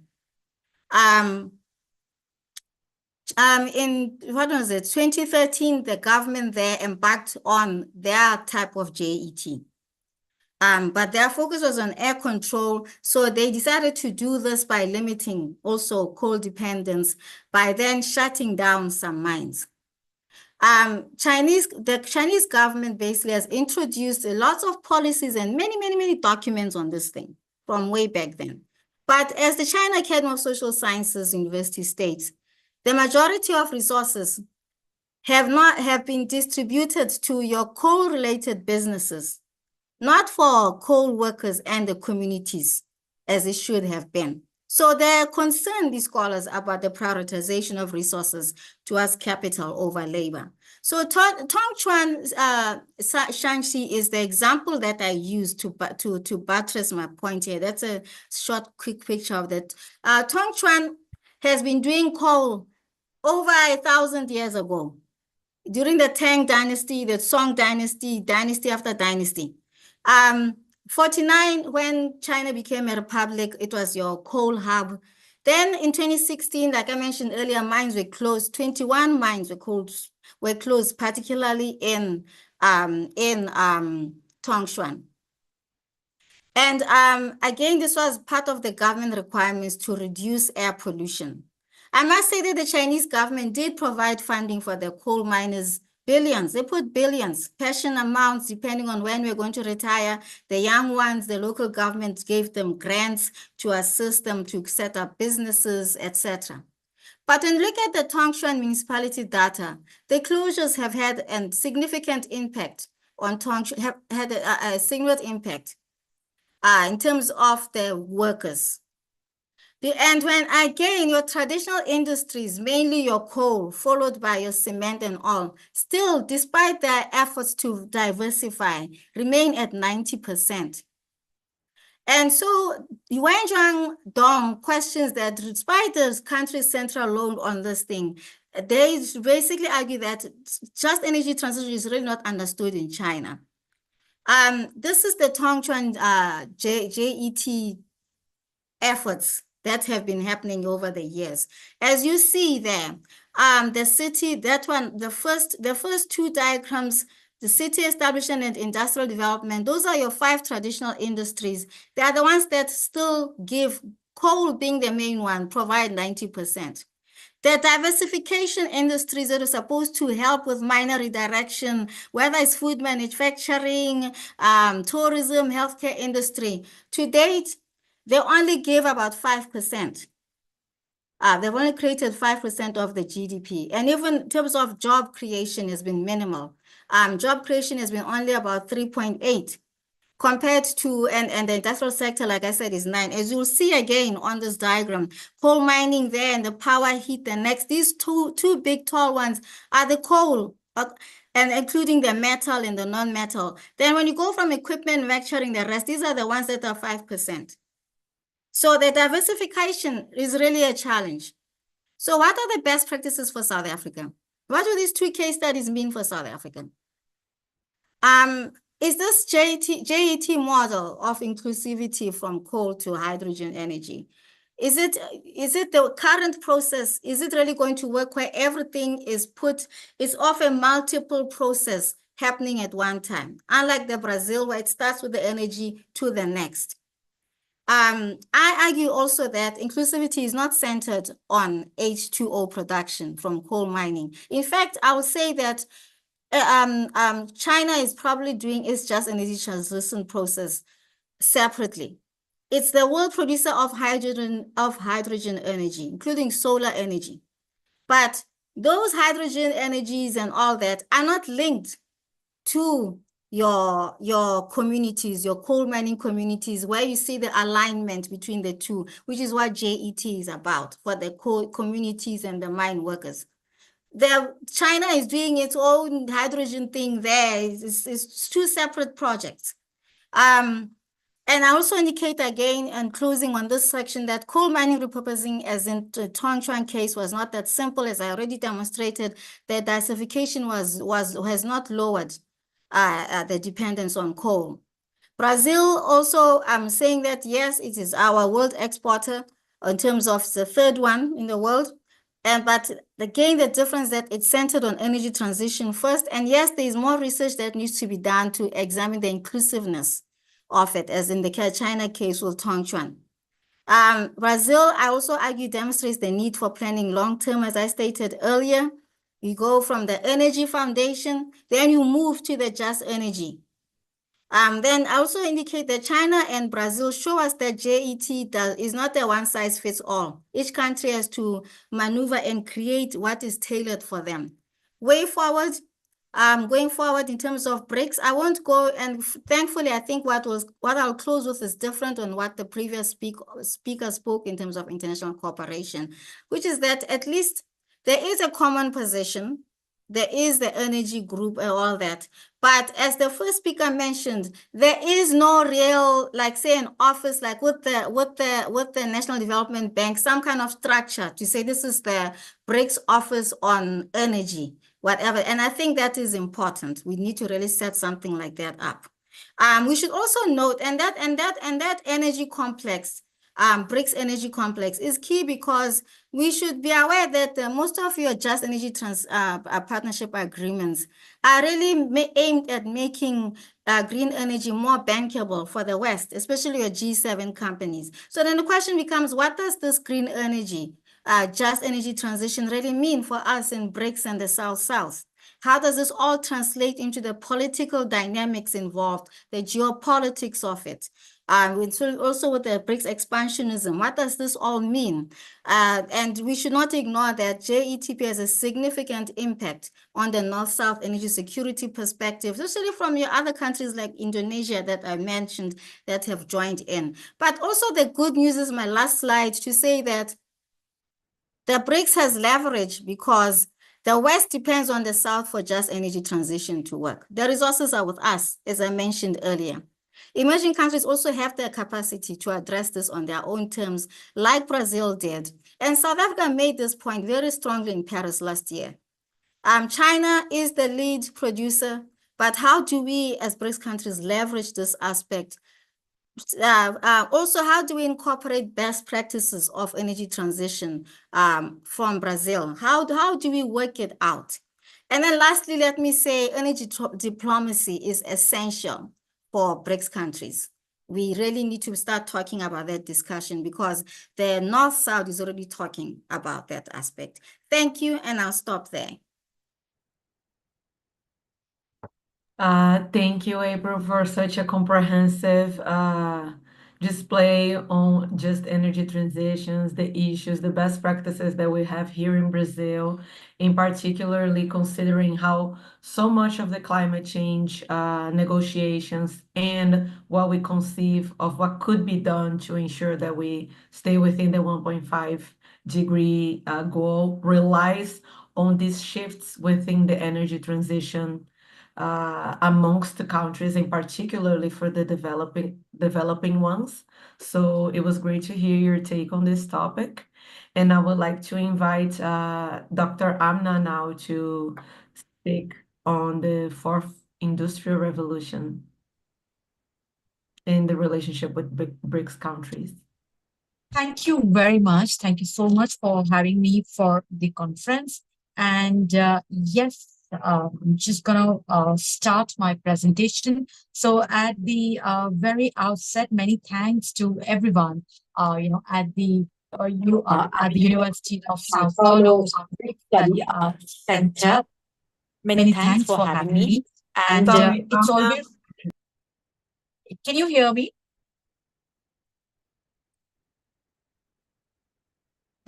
In, 2013, the government there embarked on their type of JET. But their focus was on air control, so they decided to do this by limiting also coal dependence, by then shutting down some mines. The Chinese government basically has introduced lots of policies and many documents on this thing from way back then. But as the China Academy of Social Sciences University states, the majority of resources have been distributed to your coal-related businesses not for coal workers and the communities as it should have been. So they're concerned, these scholars, about the prioritization of resources towards capital over labor. So Tongchuan Shanxi is the example that I used to buttress my point here. That's a short, quick picture of that. Tongchuan has been doing coal over 1,000 years ago, during the Tang dynasty, the Song dynasty, dynasty after dynasty. 49, when China became a republic, it was your coal hub. Then in 2016, like I mentioned earlier, mines were closed. 21 mines were closed, particularly in Tongshuan. And again, this was part of the government requirements to reduce air pollution. I must say that the Chinese government did provide funding for the coal miners, billions. They put billions, passion amounts, depending on when we're going to retire. The young ones, the local government gave them grants to assist them to set up businesses, etc. But when you look at the Tongshuan municipality data, the closures have had a significant impact on Tongshuan, have had a significant impact in terms of the workers. And when again, your traditional industries, mainly your coal, followed by your cement and oil, still, despite their efforts to diversify, remain at 90%. And so Yuanzhang Dong questions that despite the country's central role on this thing, they basically argue that just energy transition is really not understood in China. This is the Tongchuan JET efforts that have been happening over the years. As you see there, the city, that one, the first two diagrams, the city establishment and industrial development, those are your 5 traditional industries. They are the ones that still give, coal being the main one, provide 90%. The diversification industries that are supposed to help with minor redirection, whether it's food manufacturing, tourism, healthcare industry, to date, they only give about 5%. They've only created 5% of the GDP. And even in terms of job creation has been minimal. Job creation has been only about 3.8 compared to, and the industrial sector, like I said, is 9. As you'll see again on this diagram, coal mining there and the power heat, the next, these two big tall ones are the coal, and including the metal and the non-metal. Then when you go from equipment manufacturing, the rest, these are the ones that are 5%. So the diversification is really a challenge. So what are the best practices for South Africa? What do these 2 case studies mean for South Africa? Is this JET model of inclusivity from coal to hydrogen energy? Is it the current process? Is it really going to work where everything is of a multiple process happening at one time? Unlike the Brazil, where it starts with the energy to the next. I argue also that inclusivity is not centered on H2O production from coal mining. In fact, I would say that China is probably doing its just energy transition process separately. It's the world producer of hydrogen energy, including solar energy. But those hydrogen energies and all that are not linked to your communities, your coal mining communities, where you see the alignment between the two, which is what JET is about for the coal communities and the mine workers. China is doing its own hydrogen thing there. It's 2 separate projects. And I also indicate again, and closing on this section, that coal mining repurposing, as in the Tongchuan case, was not that simple. As I already demonstrated, the diversification has not lowered the dependence on coal. Brazil also, I'm saying that, yes, it is our world exporter in terms of the 3rd one in the world. But again, the difference that it's centered on energy transition first. And yes, there is more research that needs to be done to examine the inclusiveness of it, as in the China case with Tongchuan. Brazil, I also argue, demonstrates the need for planning long-term, as I stated earlier. You go from the energy foundation, then you move to the just energy. Then I also indicate that China and Brazil show us that JET is not a one-size-fits-all. Each country has to maneuver and create what is tailored for them. Way forward, Going forward in terms of BRICS, I won't go, and thankfully, I think what I'll close with is different on what the previous speaker spoke in terms of international cooperation, which is that at least there is a common position. There is the energy group and all that. But as the first speaker mentioned, there is no real, like say an office, like with the National Development Bank, some kind of structure to say this is the BRICS office on energy, whatever. And I think that is important. We need to really set something like that up. We should also note, and that energy complex, BRICS energy complex is key because we should be aware that most of your just energy partnership agreements are really aimed at making green energy more bankable for the West, especially your G7 companies. So then the question becomes, what does this green energy, just energy transition really mean for us in BRICS and the South-South? How does this all translate into the political dynamics involved, the geopolitics of it? Also with the BRICS expansionism, what does this all mean? And we should not ignore that JETP has a significant impact on the North-South energy security perspective, especially from your other countries like Indonesia that I mentioned that have joined in. But also the good news is my last slide to say that the BRICS has leverage because the West depends on the South for just energy transition to work. The resources are with us, as I mentioned earlier. Emerging countries also have the capacity to address this on their own terms, like Brazil did. And South Africa made this point very strongly in Paris last year. China is the lead producer, but how do we as BRICS countries leverage this aspect? Also, how do we incorporate best practices of energy transition from Brazil? How do we work it out? And then lastly, let me say energy diplomacy is essential for BRICS countries. We really need to start talking about that discussion because the North-South is already talking about that aspect. Thank you, and I'll stop there. Thank you, April, for such a comprehensive display on just energy transitions, the issues, the best practices that we have here in Brazil, in particularly considering how so much of the climate change negotiations and what we conceive of what could be done to ensure that we stay within the 1.5-degree goal relies on these shifts within the energy transition amongst the countries, and particularly for the developing ones. So it was great to hear your take on this topic. And I would like to invite Dr. Amna now to speak on the fourth industrial revolution in the relationship with BRICS countries. Thank you very much. Thank you so much for having me for the conference. And yes, I'm just going to start my presentation. So at the very outset, many thanks to everyone, at the University of Sao Paulo Study Center. Many thanks for having me. And it's always. Can you hear me?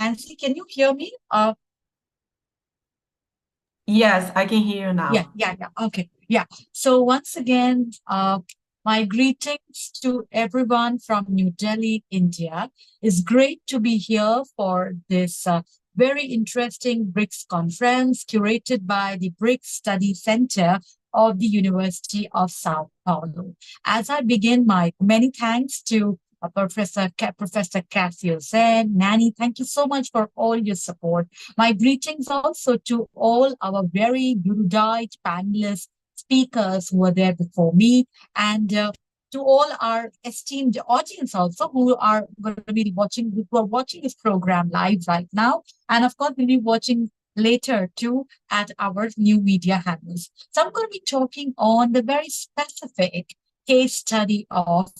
Nancy, can you hear me? Yes, I can hear you now. Yeah. Okay. Yeah. So once again, my greetings to everyone from New Delhi, India. It's great to be here for this very interesting BRICS conference curated by the BRICS Study Center of the University of Sao Paulo. As I begin, my many thanks to Professor Cassio Zen, Nani, thank you so much for all your support. My greetings also to all our very erudite panelists, speakers who were there before me, and to all our esteemed audience also who are going to be watching, who are watching this program live right now, and of course will be watching later too at our new media handles. So I'm going to be talking on the very specific case study of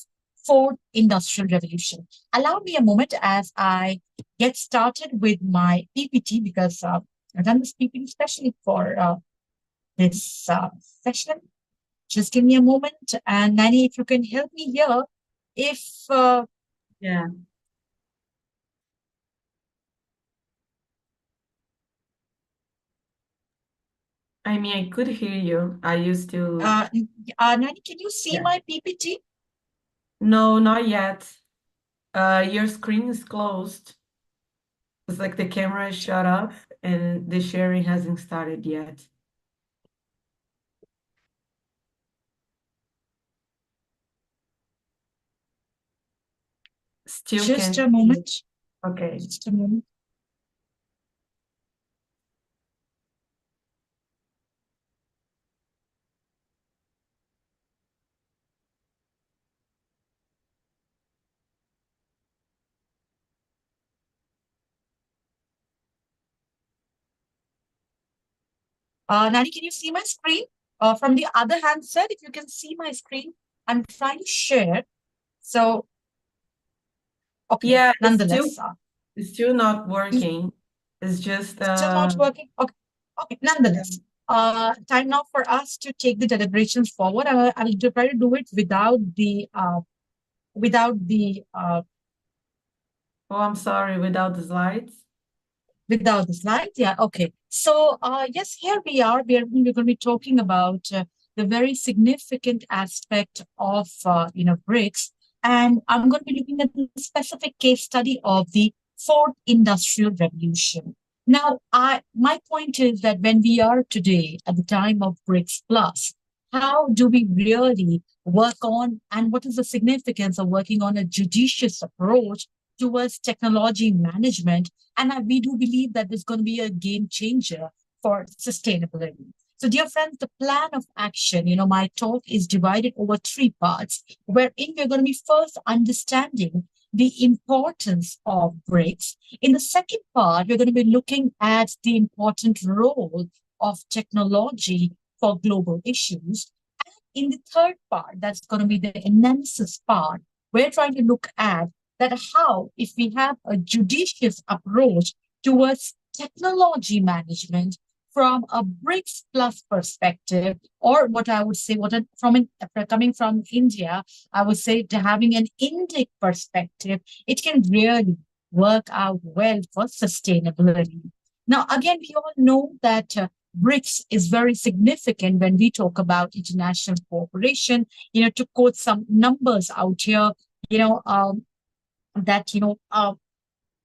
fourth industrial revolution. Allow me a moment as I get started with my PPT because I've done this PPT especially for this session. Just give me a moment. And Nani, if you can help me here, if... Yeah. I mean, I could hear you. I used to. Nani, can you see Yeah. my PPT? No, not yet. Your screen is closed. It's like the camera is shut off and the sharing hasn't started yet. Still Just can't a see. moment. Okay. Just a moment. Nani, can you see my screen? From the other hand side, if you can see my screen, I'm trying to share. So, okay, Yeah, nonetheless, it's still not working. It's just still not working. Okay, okay, nonetheless, time now for us to take the deliberations forward. I'll try to do it without the oh, I'm sorry, without the slides. without the slides. Yeah, okay. So, yes, here we are. We're going to be talking about the very significant aspect of, BRICS. And I'm going to be looking at the specific case study of the fourth industrial revolution. Now, my point is that when we are today at the time of BRICS Plus, how do we really work on, and what is the significance of working on a judicious approach towards technology management? And we do believe that there's going to be a game changer for sustainability. So, dear friends, the plan of action, my talk is divided over three parts, wherein we're going to be first understanding the importance of BRICS. In the second part, we're going to be looking at the important role of technology for global issues. And in the third part, that's going to be the analysis part, we're trying to look at that how, if we have a judicious approach towards technology management from a BRICS plus perspective, or what I would say, coming from India, I would say to having an Indic perspective, it can really work out well for sustainability. Now, again, we all know that BRICS is very significant when we talk about international cooperation. To quote some numbers out here, that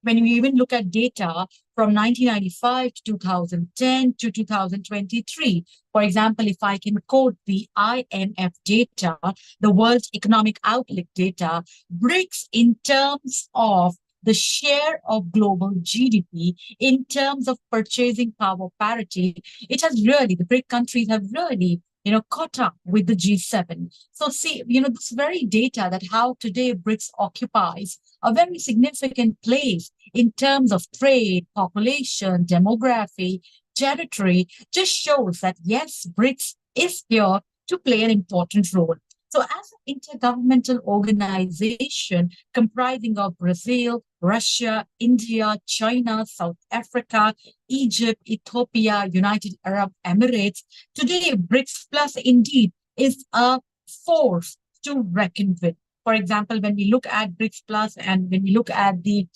when we even look at data from 1995 to 2010 to 2023, for example, if I can quote the IMF data, the World Economic Outlook data, BRICS in terms of the share of global GDP, in terms of purchasing power parity, the BRIC countries have really caught up with the G7. So see, this very data that how today BRICS occupies a very significant place in terms of trade, population, demography, territory, just shows that yes, BRICS is here to play an important role. So as an intergovernmental organization comprising of Brazil, Russia, India, China, South Africa, Egypt, Ethiopia, United Arab Emirates, today BRICS Plus indeed is a force to reckon with. For example, when we look at BRICS Plus and when we look at the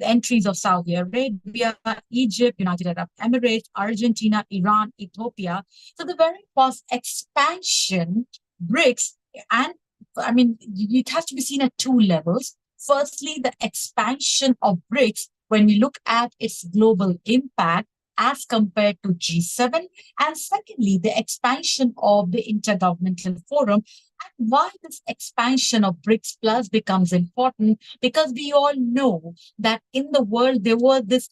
entries of Saudi Arabia, Egypt, United Arab Emirates, Argentina, Iran, Ethiopia. So the very first expansion, BRICS, and I mean, it has to be seen at two levels. Firstly, the expansion of BRICS, when we look at its global impact as compared to G7, and secondly, the expansion of the Intergovernmental Forum. And why this expansion of BRICS Plus becomes important, because we all know that in the world there was this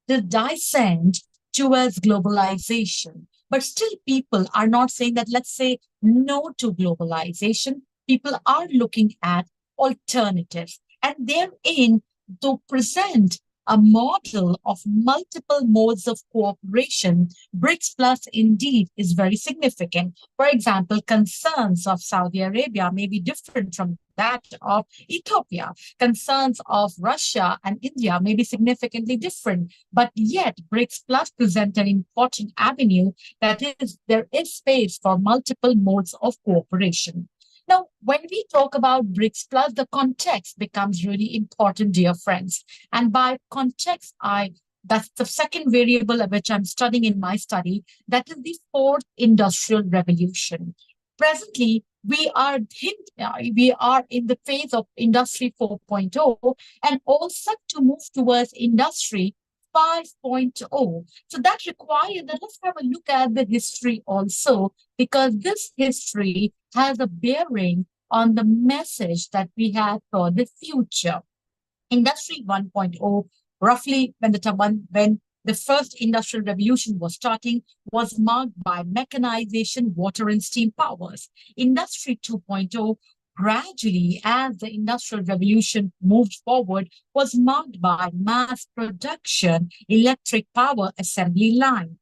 descent towards globalization. But still, people are not saying that, let's say, no to globalization. People are looking at alternatives, and therein to present a model of multiple modes of cooperation, BRICS Plus indeed is very significant. For example, concerns of Saudi Arabia may be different from that of Ethiopia. Concerns of Russia and India may be significantly different, but yet BRICS Plus present an important avenue that is, there is space for multiple modes of cooperation. Now, when we talk about BRICS Plus, the context becomes really important, dear friends. And by context, I That's the second variable which I'm studying in my study. That is the fourth industrial revolution. Presently, we are in the phase of Industry 4.0 and all set to move towards Industry 5.0. So that requires that let's have a look at the history also, because this history has a bearing on the message that we have for the future. Industry 1.0, roughly when the first industrial revolution was starting, was marked by mechanization, water and steam powers. Industry 2.0, gradually as the industrial revolution moved forward, was marked by mass production, electric power assembly line.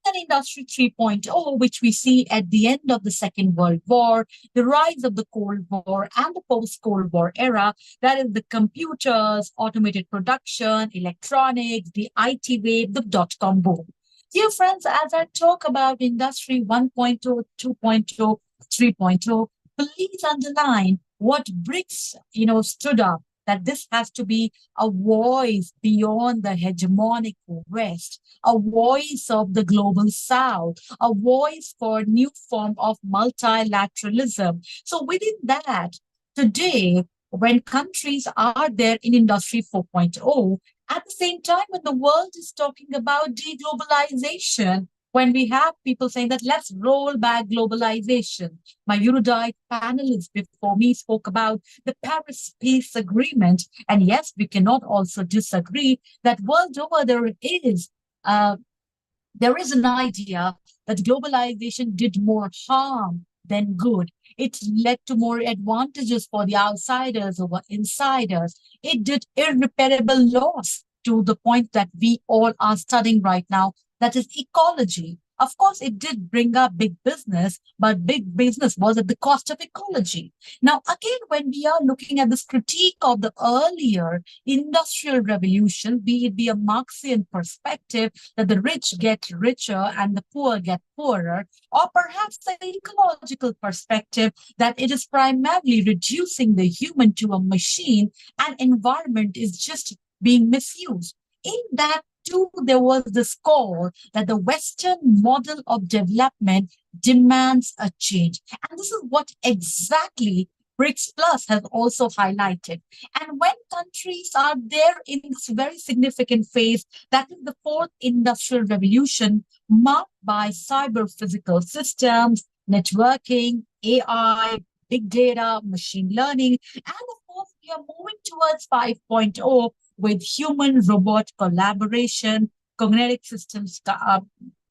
And Industry 3.0, which we see at the end of the Second World War, the rise of the Cold War and the post-Cold War era, that is the computers, automated production, electronics, the IT wave, the dot-com boom. Dear friends, as I talk about Industry 1.0, 2.0, 3.0, please underline what BRICS, stood up, that this has to be a voice beyond the hegemonic West, a voice of the global South, a voice for a new form of multilateralism. So within that, today, when countries are there in Industry 4.0, at the same time, when the world is talking about deglobalization, when we have people saying that let's roll back globalization. My erudite panelists before me spoke about the Paris Peace Agreement. And yes, we cannot also disagree that world over there is an idea that globalization did more harm than good. It led to more advantages for the outsiders over insiders. It did irreparable loss to the point that we all are studying right now, that is ecology. Of course, it did bring up big business, but big business was at the cost of ecology. Now, again, when we are looking at this critique of the earlier industrial revolution, be it a Marxian perspective that the rich get richer and the poor get poorer, or perhaps the ecological perspective that it is primarily reducing the human to a machine and environment is just being misused. In that too, there was this call that the Western model of development demands a change. And this is what exactly BRICS Plus has also highlighted. And when countries are there in this very significant phase, that is the fourth industrial revolution, marked by cyber physical systems, networking, AI, big data, machine learning, and of course, we are moving towards 5.0 with human-robot collaboration, cognitive systems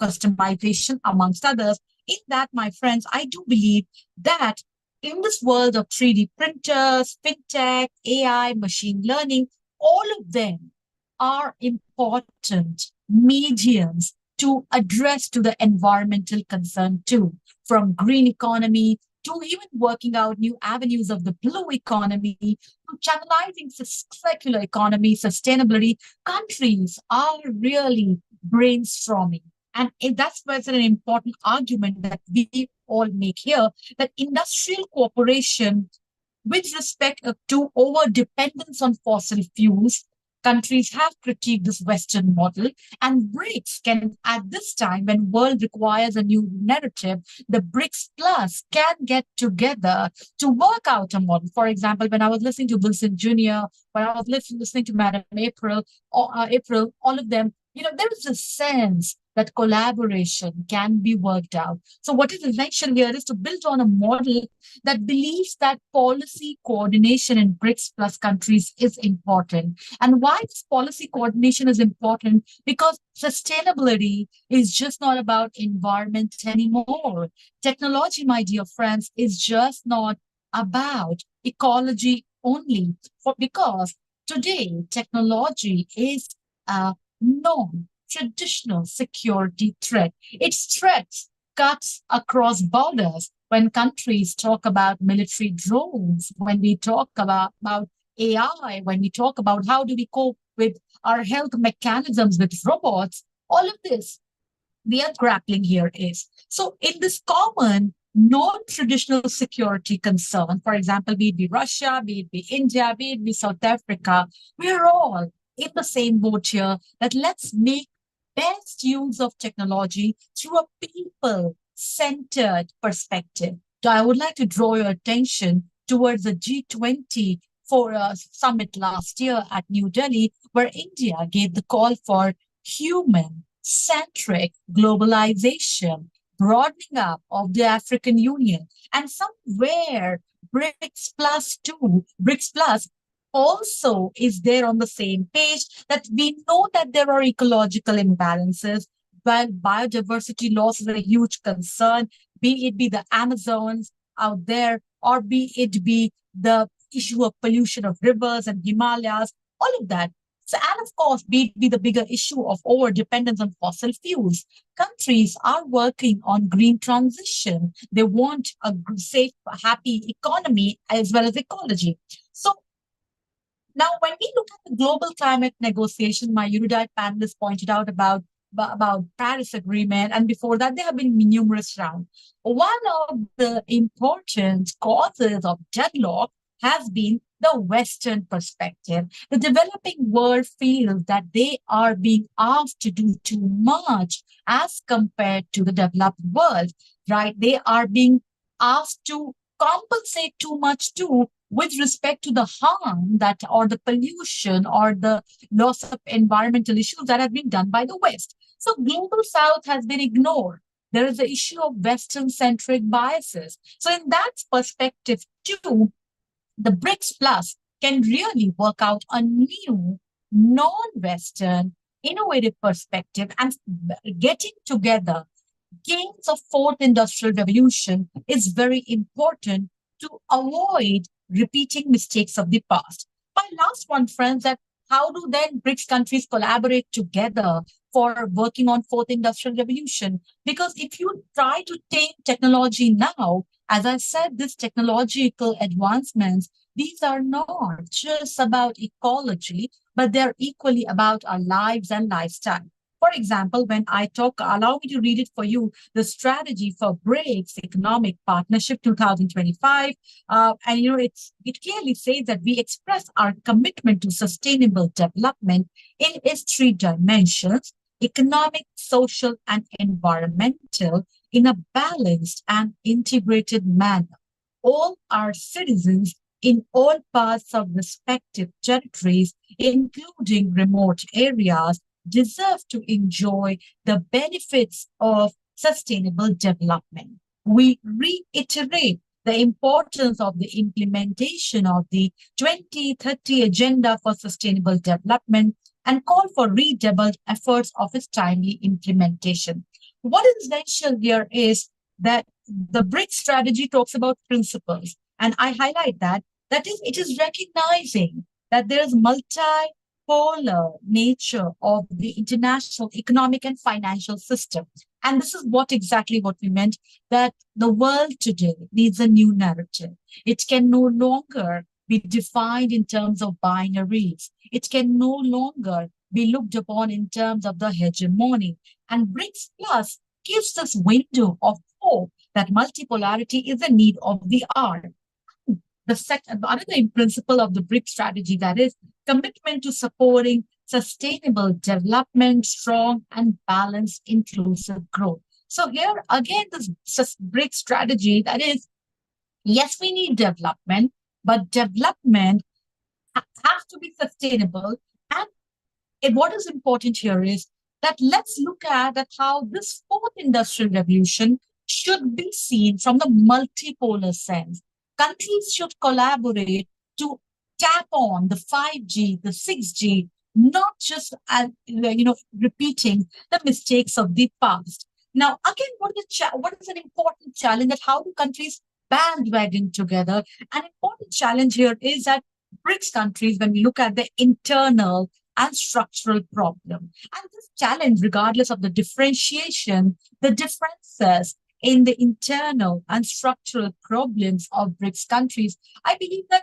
customization, amongst others. In that, my friends, I do believe that in this world of 3D printers, fintech, AI, machine learning, all of them are important mediums to address to the environmental concern too, from green economy to even working out new avenues of the blue economy, to channelizing circular economy, sustainability. Countries are really brainstorming. And that's why it's an important argument that we all make here, that industrial cooperation with respect to over-dependence on fossil fuels, countries have critiqued this Western model, and BRICS can, at this time, when world requires a new narrative, the BRICS Plus can get together to work out a model. For example, when I was listening to Wilson Jr., when I was listening to Madam April, all of them, there is a sense that collaboration can be worked out. So what is essential here is to build on a model that believes that policy coordination in BRICS Plus countries is important. And why this policy coordination is important? Because sustainability is just not about environment anymore. Technology, my dear friends, is just not about ecology only. Because today, technology is a non-traditional security threat. Its threats cuts across borders. When countries talk about military drones, when we talk about AI, when we talk about how do we cope with our health mechanisms with robots, all of this we are grappling here is. So in this common non-traditional security concern, for example, be it Russia, be it India, be it South Africa, we are all in the same boat here, that let's make best use of technology through a people-centered perspective. So I would like to draw your attention towards the G20 for a summit last year at New Delhi, where India gave the call for human-centric globalization, broadening up of the African Union, and somewhere BRICS Plus also is there on the same page, that we know that there are ecological imbalances, while biodiversity loss is a huge concern, be it be the Amazons out there, or be it be the issue of pollution of rivers and Himalayas, all of that. So, and of course, be it be the bigger issue of over dependence on fossil fuels. Countries are working on green transition. They want a safe, happy economy as well as ecology. So now, when we look at the global climate negotiation, my erudite panelists pointed out about Paris Agreement, and before that, there have been numerous rounds. One of the important causes of deadlock has been the Western perspective. The developing world feels that they are being asked to do too much as compared to the developed world, right? They are being asked to compensate too much too, with respect to the harm that, or the pollution, or the loss of environmental issues that have been done by the West. So global South has been ignored. There is the issue of Western-centric biases. So in that perspective too, the BRICS Plus can really work out a new, non-Western, innovative perspective, and getting together gains of fourth industrial revolution is very important to avoid repeating mistakes of the past. My last one, friends, that how do then BRICS countries collaborate together for working on fourth industrial revolution? Because if you try to tame technology now, as I said, these technological advancements, these are not just about ecology, but they're equally about our lives and lifestyle. For example, when I talk, allow me to read it for you, the strategy for BRICS Economic Partnership 2025. And, it clearly says that we express our commitment to sustainable development in its three dimensions: economic, social, and environmental, in a balanced and integrated manner. All our citizens in all parts of respective territories, including remote areas, deserve to enjoy the benefits of sustainable development. We reiterate the importance of the implementation of the 2030 Agenda for Sustainable Development and call for redoubled efforts of its timely implementation. What is essential here is that the BRICS strategy talks about principles, and I highlight that it is recognizing that there is multipolar nature of the international economic and financial system. And this is exactly what we meant, that the world today needs a new narrative. It can no longer be defined in terms of binaries. It can no longer be looked upon in terms of the hegemony. And BRICS Plus gives this window of hope that multipolarity is a need of the hour. Another principle of the BRICS strategy, that is commitment to supporting sustainable development, strong and balanced inclusive growth. So here again, this BRICS strategy, that is, yes, we need development, but development has to be sustainable. And what is important here is that let's look at how this fourth industrial revolution should be seen from the multipolar sense. Countries should collaborate to tap on the 5G, the 6G, not just repeating the mistakes of the past. Now, again, what is an important challenge? That how do countries bandwagon together? An important challenge here is that BRICS countries, when we look at the internal and structural problem, and this challenge, regardless of the differentiation, the differences in the internal and structural problems of BRICS countries, I believe that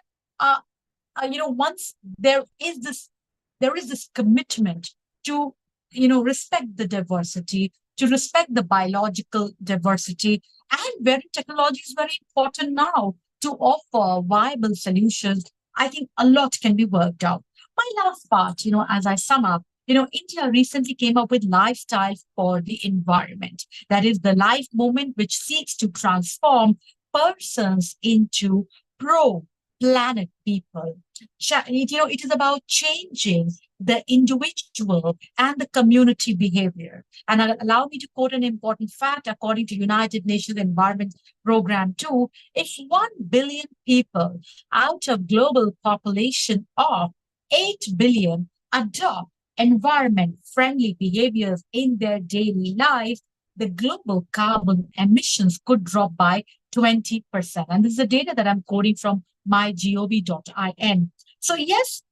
once there is this commitment to respect the diversity, to respect the biological diversity, and where technology is very important now to offer viable solutions, I think a lot can be worked out. my last part, as I sum up, India recently came up with lifestyle for the environment. That is the life movement which seeks to transform persons into pro-planet people. It is about changing the individual and the community behavior. And allow me to quote an important fact according to United Nations Environment Program 2, if 1 billion people out of global population of 8 billion adopt environment-friendly behaviors in their daily life, the global carbon emissions could drop by 20%. And this is the data that I'm quoting from mygov.in. So yes,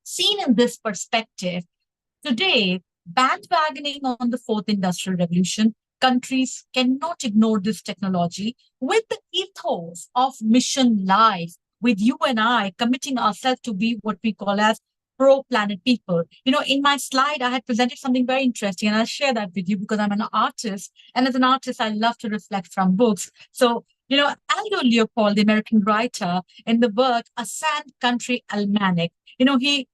seen in this perspective, today, bandwagoning on the fourth industrial revolution, countries cannot ignore this technology with the ethos of mission life, with you and I committing ourselves to be what we call as pro-planet people. In my slide, I had presented something very interesting, and I'll share that with you because I'm an artist. And as an artist, I love to reflect from books. So, Aldo Leopold, the American writer, in the book, A Sand Country Almanac, he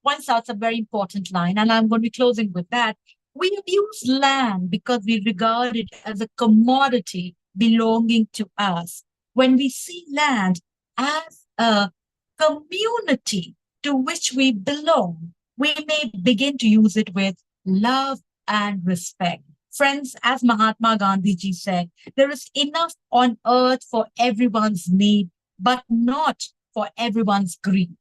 points out a very important line, and I'm going to be closing with that. We abuse land because we regard it as a commodity belonging to us. When we see land as a community to which we belong, we may begin to use it with love and respect. Friends, as Mahatma Gandhi ji said, there is enough on earth for everyone's need, but not for everyone's greed.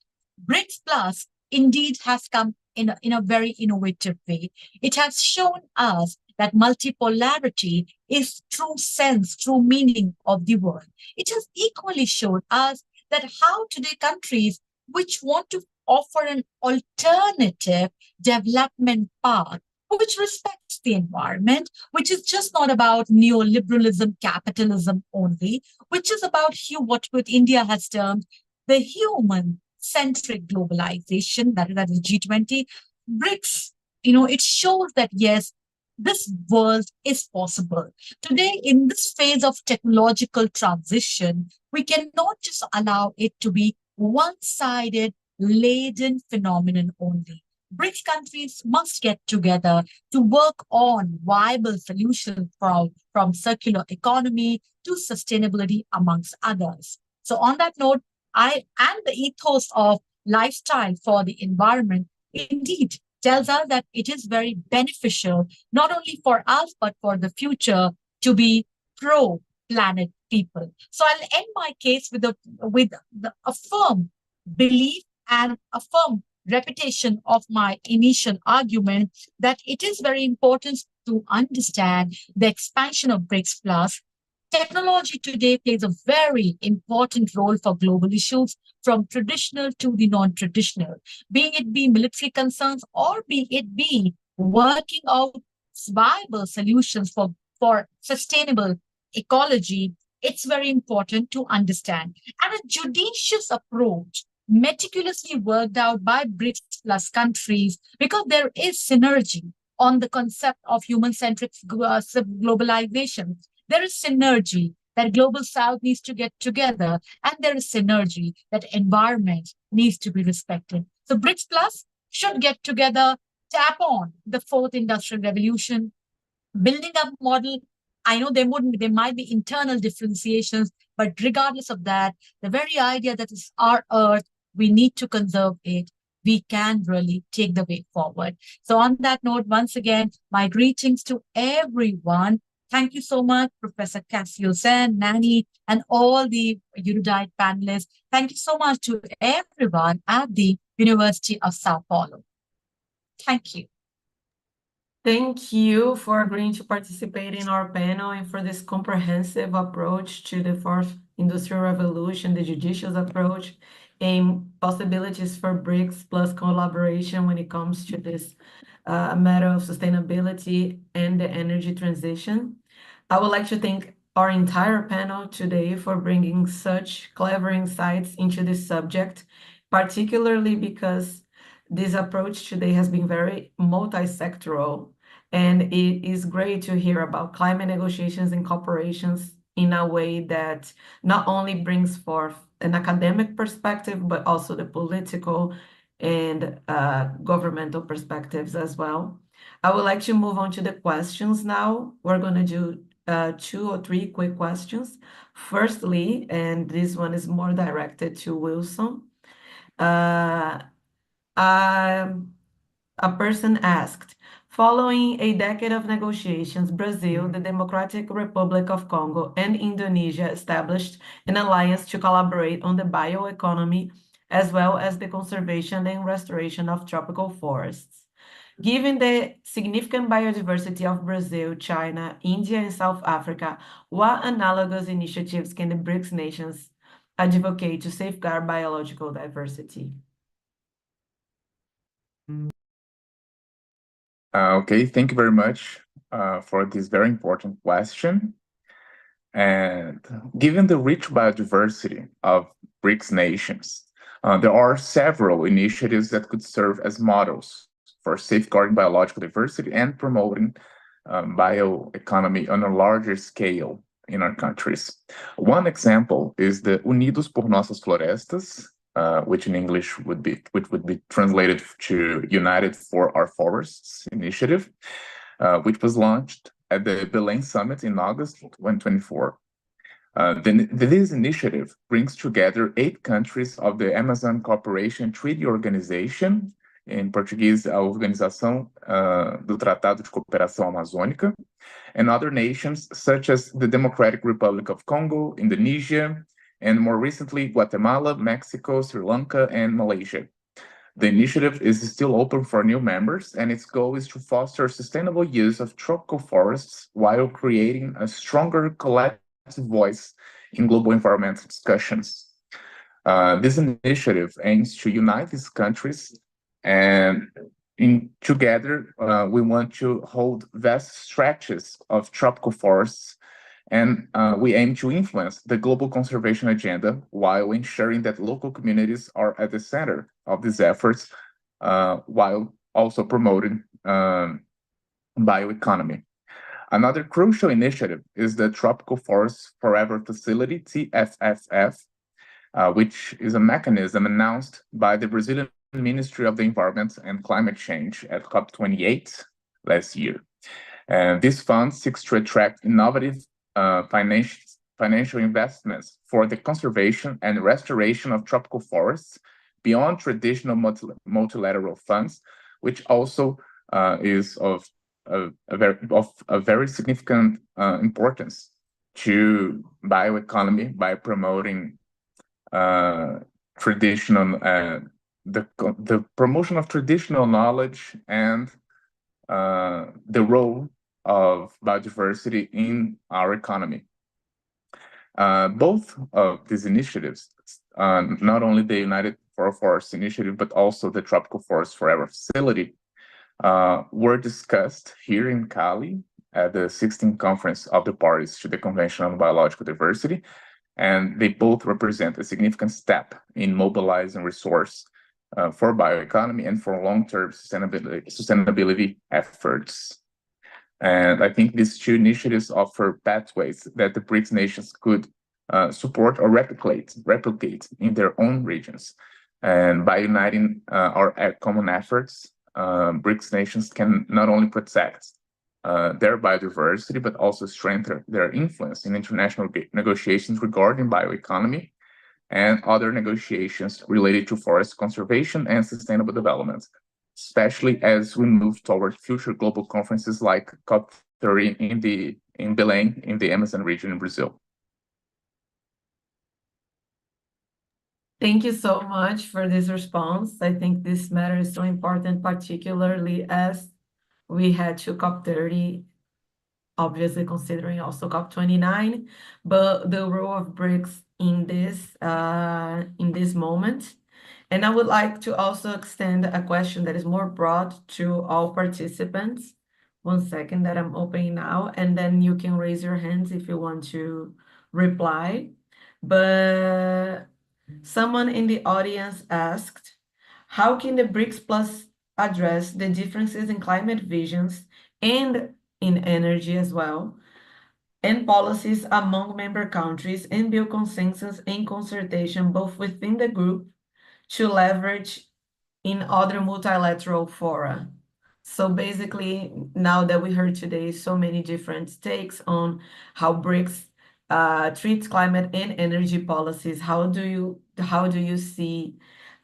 BRICS Plus indeed has come in a very innovative way. It has shown us that multipolarity is true sense, true meaning of the word. It has equally shown us that how today countries which want to offer an alternative development path, which respects the environment, which is just not about neoliberalism, capitalism only, which is about what India has termed the human-centric globalization, that is G20. BRICS, it shows that, yes, this world is possible. Today, in this phase of technological transition, we cannot just allow it to be one-sided, laden phenomenon only. BRICS countries must get together to work on viable solutions from circular economy to sustainability, amongst others. So on that note, and the ethos of lifestyle for the environment indeed tells us that it is very beneficial, not only for us, but for the future to be pro-planet people. So I'll end my case with a firm belief and a firm repetition of my initial argument that it is very important to understand the expansion of BRICS Plus. Technology today plays a very important role for global issues, from traditional to the non-traditional, being it be military concerns or be it be working out viable solutions for sustainable ecology. It's very important to understand. And a judicious approach, meticulously worked out by BRICS Plus countries, because there is synergy on the concept of human-centric globalization. There is synergy that Global South needs to get together, and there is synergy that environment needs to be respected. So BRICS Plus should get together, tap on the fourth industrial revolution, building up model. I know there might be internal differentiations, but regardless of that, the very idea that it's our earth, we need to conserve it. We can really take the way forward. So on that note, once again, my greetings to everyone. Thank you so much, Professor Cassio-Sen, Nani, and all the erudite panelists. Thank you so much to everyone at the University of Sao Paulo. Thank you. Thank you for agreeing to participate in our panel and for this comprehensive approach to the fourth industrial revolution, the judicious approach, and possibilities for BRICS Plus collaboration when it comes to this matter of sustainability and the energy transition. I would like to thank our entire panel today for bringing such clever insights into this subject, particularly because this approach today has been very multi-sectoral, and it is great to hear about climate negotiations and cooperations in a way that not only brings forth an academic perspective, but also the political and governmental perspectives as well. I would like to move on to the questions now. We're going to do 2 or 3 quick questions. Firstly, and this one is more directed to Wilson. A person asked, following a decade of negotiations, Brazil, the Democratic Republic of Congo, and Indonesia established an alliance to collaborate on the bioeconomy as well as the conservation and restoration of tropical forests. Given the significant biodiversity of Brazil, China, India, and South Africa, what analogous initiatives can the BRICS nations advocate to safeguard biological diversity? Okay, thank you very much for this very important question. And given the rich biodiversity of BRICS nations, there are several initiatives that could serve as models for safeguarding biological diversity and promoting bioeconomy on a larger scale in our countries. One example is the Unidos por Nossas Florestas, which in English would be translated to United for Our Forests initiative, which was launched at the Belém Summit in August 2024. This initiative brings together 8 countries of the Amazon Cooperation Treaty Organization, em português, a Organização do Tratado de Cooperação Amazônica, and other nations such as the Democratic Republic of Congo, Indonesia, and more recently, Guatemala, Mexico, Sri Lanka, and Malaysia. The initiative is still open for new members, and its goal is to foster sustainable use of tropical forests while creating a stronger collective voice in global environmental discussions. This initiative aims to unite these countries, and together we want to hold vast stretches of tropical forests, and we aim to influence the global conservation agenda while ensuring that local communities are at the center of these efforts, while also promoting bioeconomy. Another crucial initiative is the Tropical Forest Forever Facility, TFFF, which is a mechanism announced by the Brazilian Ministry of the Environment and Climate Change at COP28 last year. And this fund seeks to attract innovative financial investments for the conservation and restoration of tropical forests beyond traditional multilateral funds, which also is of a very significant importance to bioeconomy by promoting the promotion of traditional knowledge and the role of biodiversity in our economy. Both of these initiatives, not only the United for Forests initiative, but also the Tropical Forest Forever Facility, were discussed here in Cali at the 16th Conference of the Parties to the Convention on Biological Diversity, and they both represent a significant step in mobilizing resource for bioeconomy and for long-term sustainability efforts. And I think these 2 initiatives offer pathways that the BRICS nations could support or replicate in their own regions. And by uniting our common efforts, BRICS nations can not only protect their biodiversity, but also strengthen their influence in international negotiations regarding bioeconomy and other negotiations related to forest conservation and sustainable development, especially as we move toward future global conferences like COP30 in Belém, in the Amazon region in Brazil. Thank you so much for this response. I think this matter is so important, particularly as we had to COP30, obviously considering also COP29, but the role of BRICS in this moment. And I would like to also extend a question that is more broad to all participants. One second, that I'm opening now, and then you can raise your hands if you want to reply. But someone in the audience asked, how can the BRICS Plus address the differences in climate visions and in energy as well, and policies among member countries, and build consensus and consultation both within the group to leverage in other multilateral fora. So basically, now that we heard today so many different takes on how BRICS treats climate and energy policies, how do you see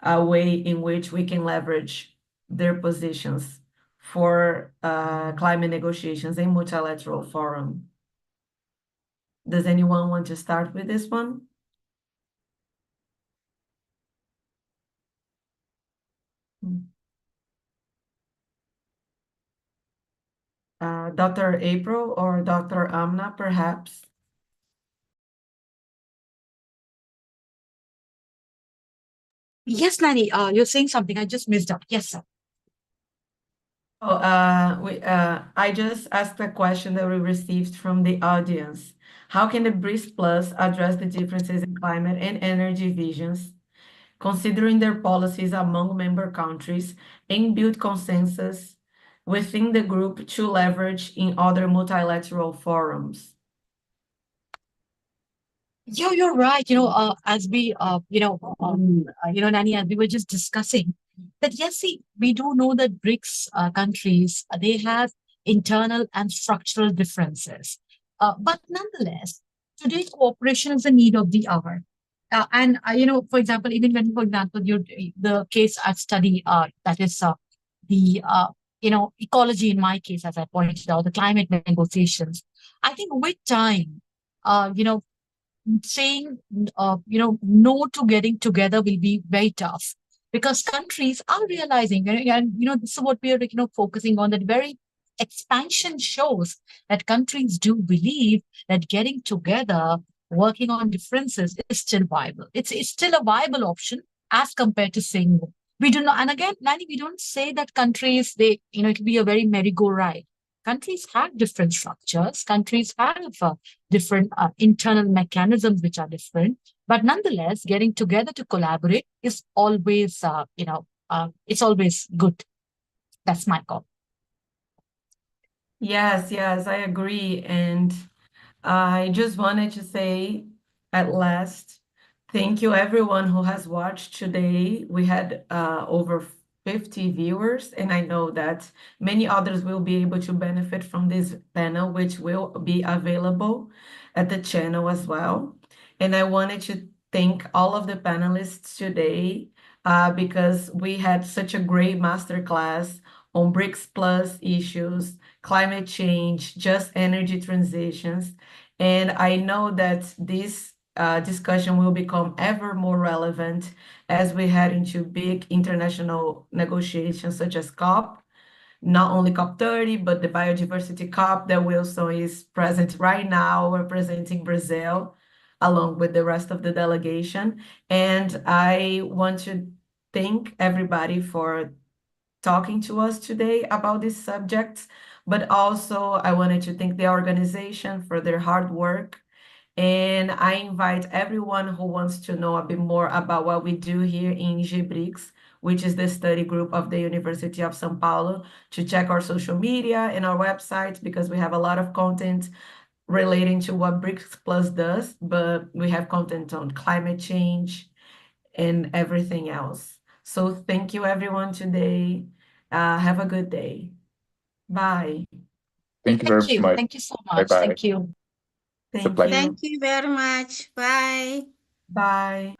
a way in which we can leverage their positions for climate negotiations in multilateral forum? Does anyone want to start with this one? Dr. April or Dr. Amna, perhaps? Yes, Nani, you're saying something. I just missed out. Yes, sir. Oh, I just asked a question that we received from the audience. How can the BRICS Plus address the differences in climate and energy visions, considering their policies among member countries, and build consensus within the group to leverage in other multilateral forums? You're right. As we, Nani, as we were just discussing that, yes, see, we do know that BRICS countries, they have internal and structural differences. But nonetheless, today cooperation is the need of the hour. For example, the case I study, that is ecology in my case, as I pointed out, the climate negotiations. I think with time, saying no to getting together will be very tough because countries are realizing, and this is what we are focusing on, that very expansion shows that countries do believe that getting together, working on differences is still viable. It's still a viable option as compared to saying no. We do not, and again, Nani, we don't say that countries, it'll be a very merry-go-round. Countries have different structures. Countries have different internal mechanisms which are different. But nonetheless, getting together to collaborate is always, it's always good. That's my call. Yes, I agree. And I just wanted to say at last, thank you everyone who has watched today. We had over 50 viewers, and I know that many others will be able to benefit from this panel, which will be available at the channel as well. And I wanted to thank all of the panelists today because we had such a great masterclass on BRICS Plus issues, climate change, just energy transitions. And I know that this discussion will become ever more relevant as we head into big international negotiations such as COP, not only COP30, but the Biodiversity COP that Wilson is present right now, representing Brazil, along with the rest of the delegation. And I want to thank everybody for talking to us today about these subjects, but also I wanted to thank the organization for their hard work. And I invite everyone who wants to know a bit more about what we do here in GEBRICS, which is the study group of the University of São Paulo, to check our social media and our website, because we have a lot of content relating to what BRICS Plus does, but we have content on climate change and everything else. So thank you everyone today. Have a good day. Bye. Thank you very much. Thank you so much. Bye-bye. Thank you. Thank you. Thank you very much. Bye. Bye.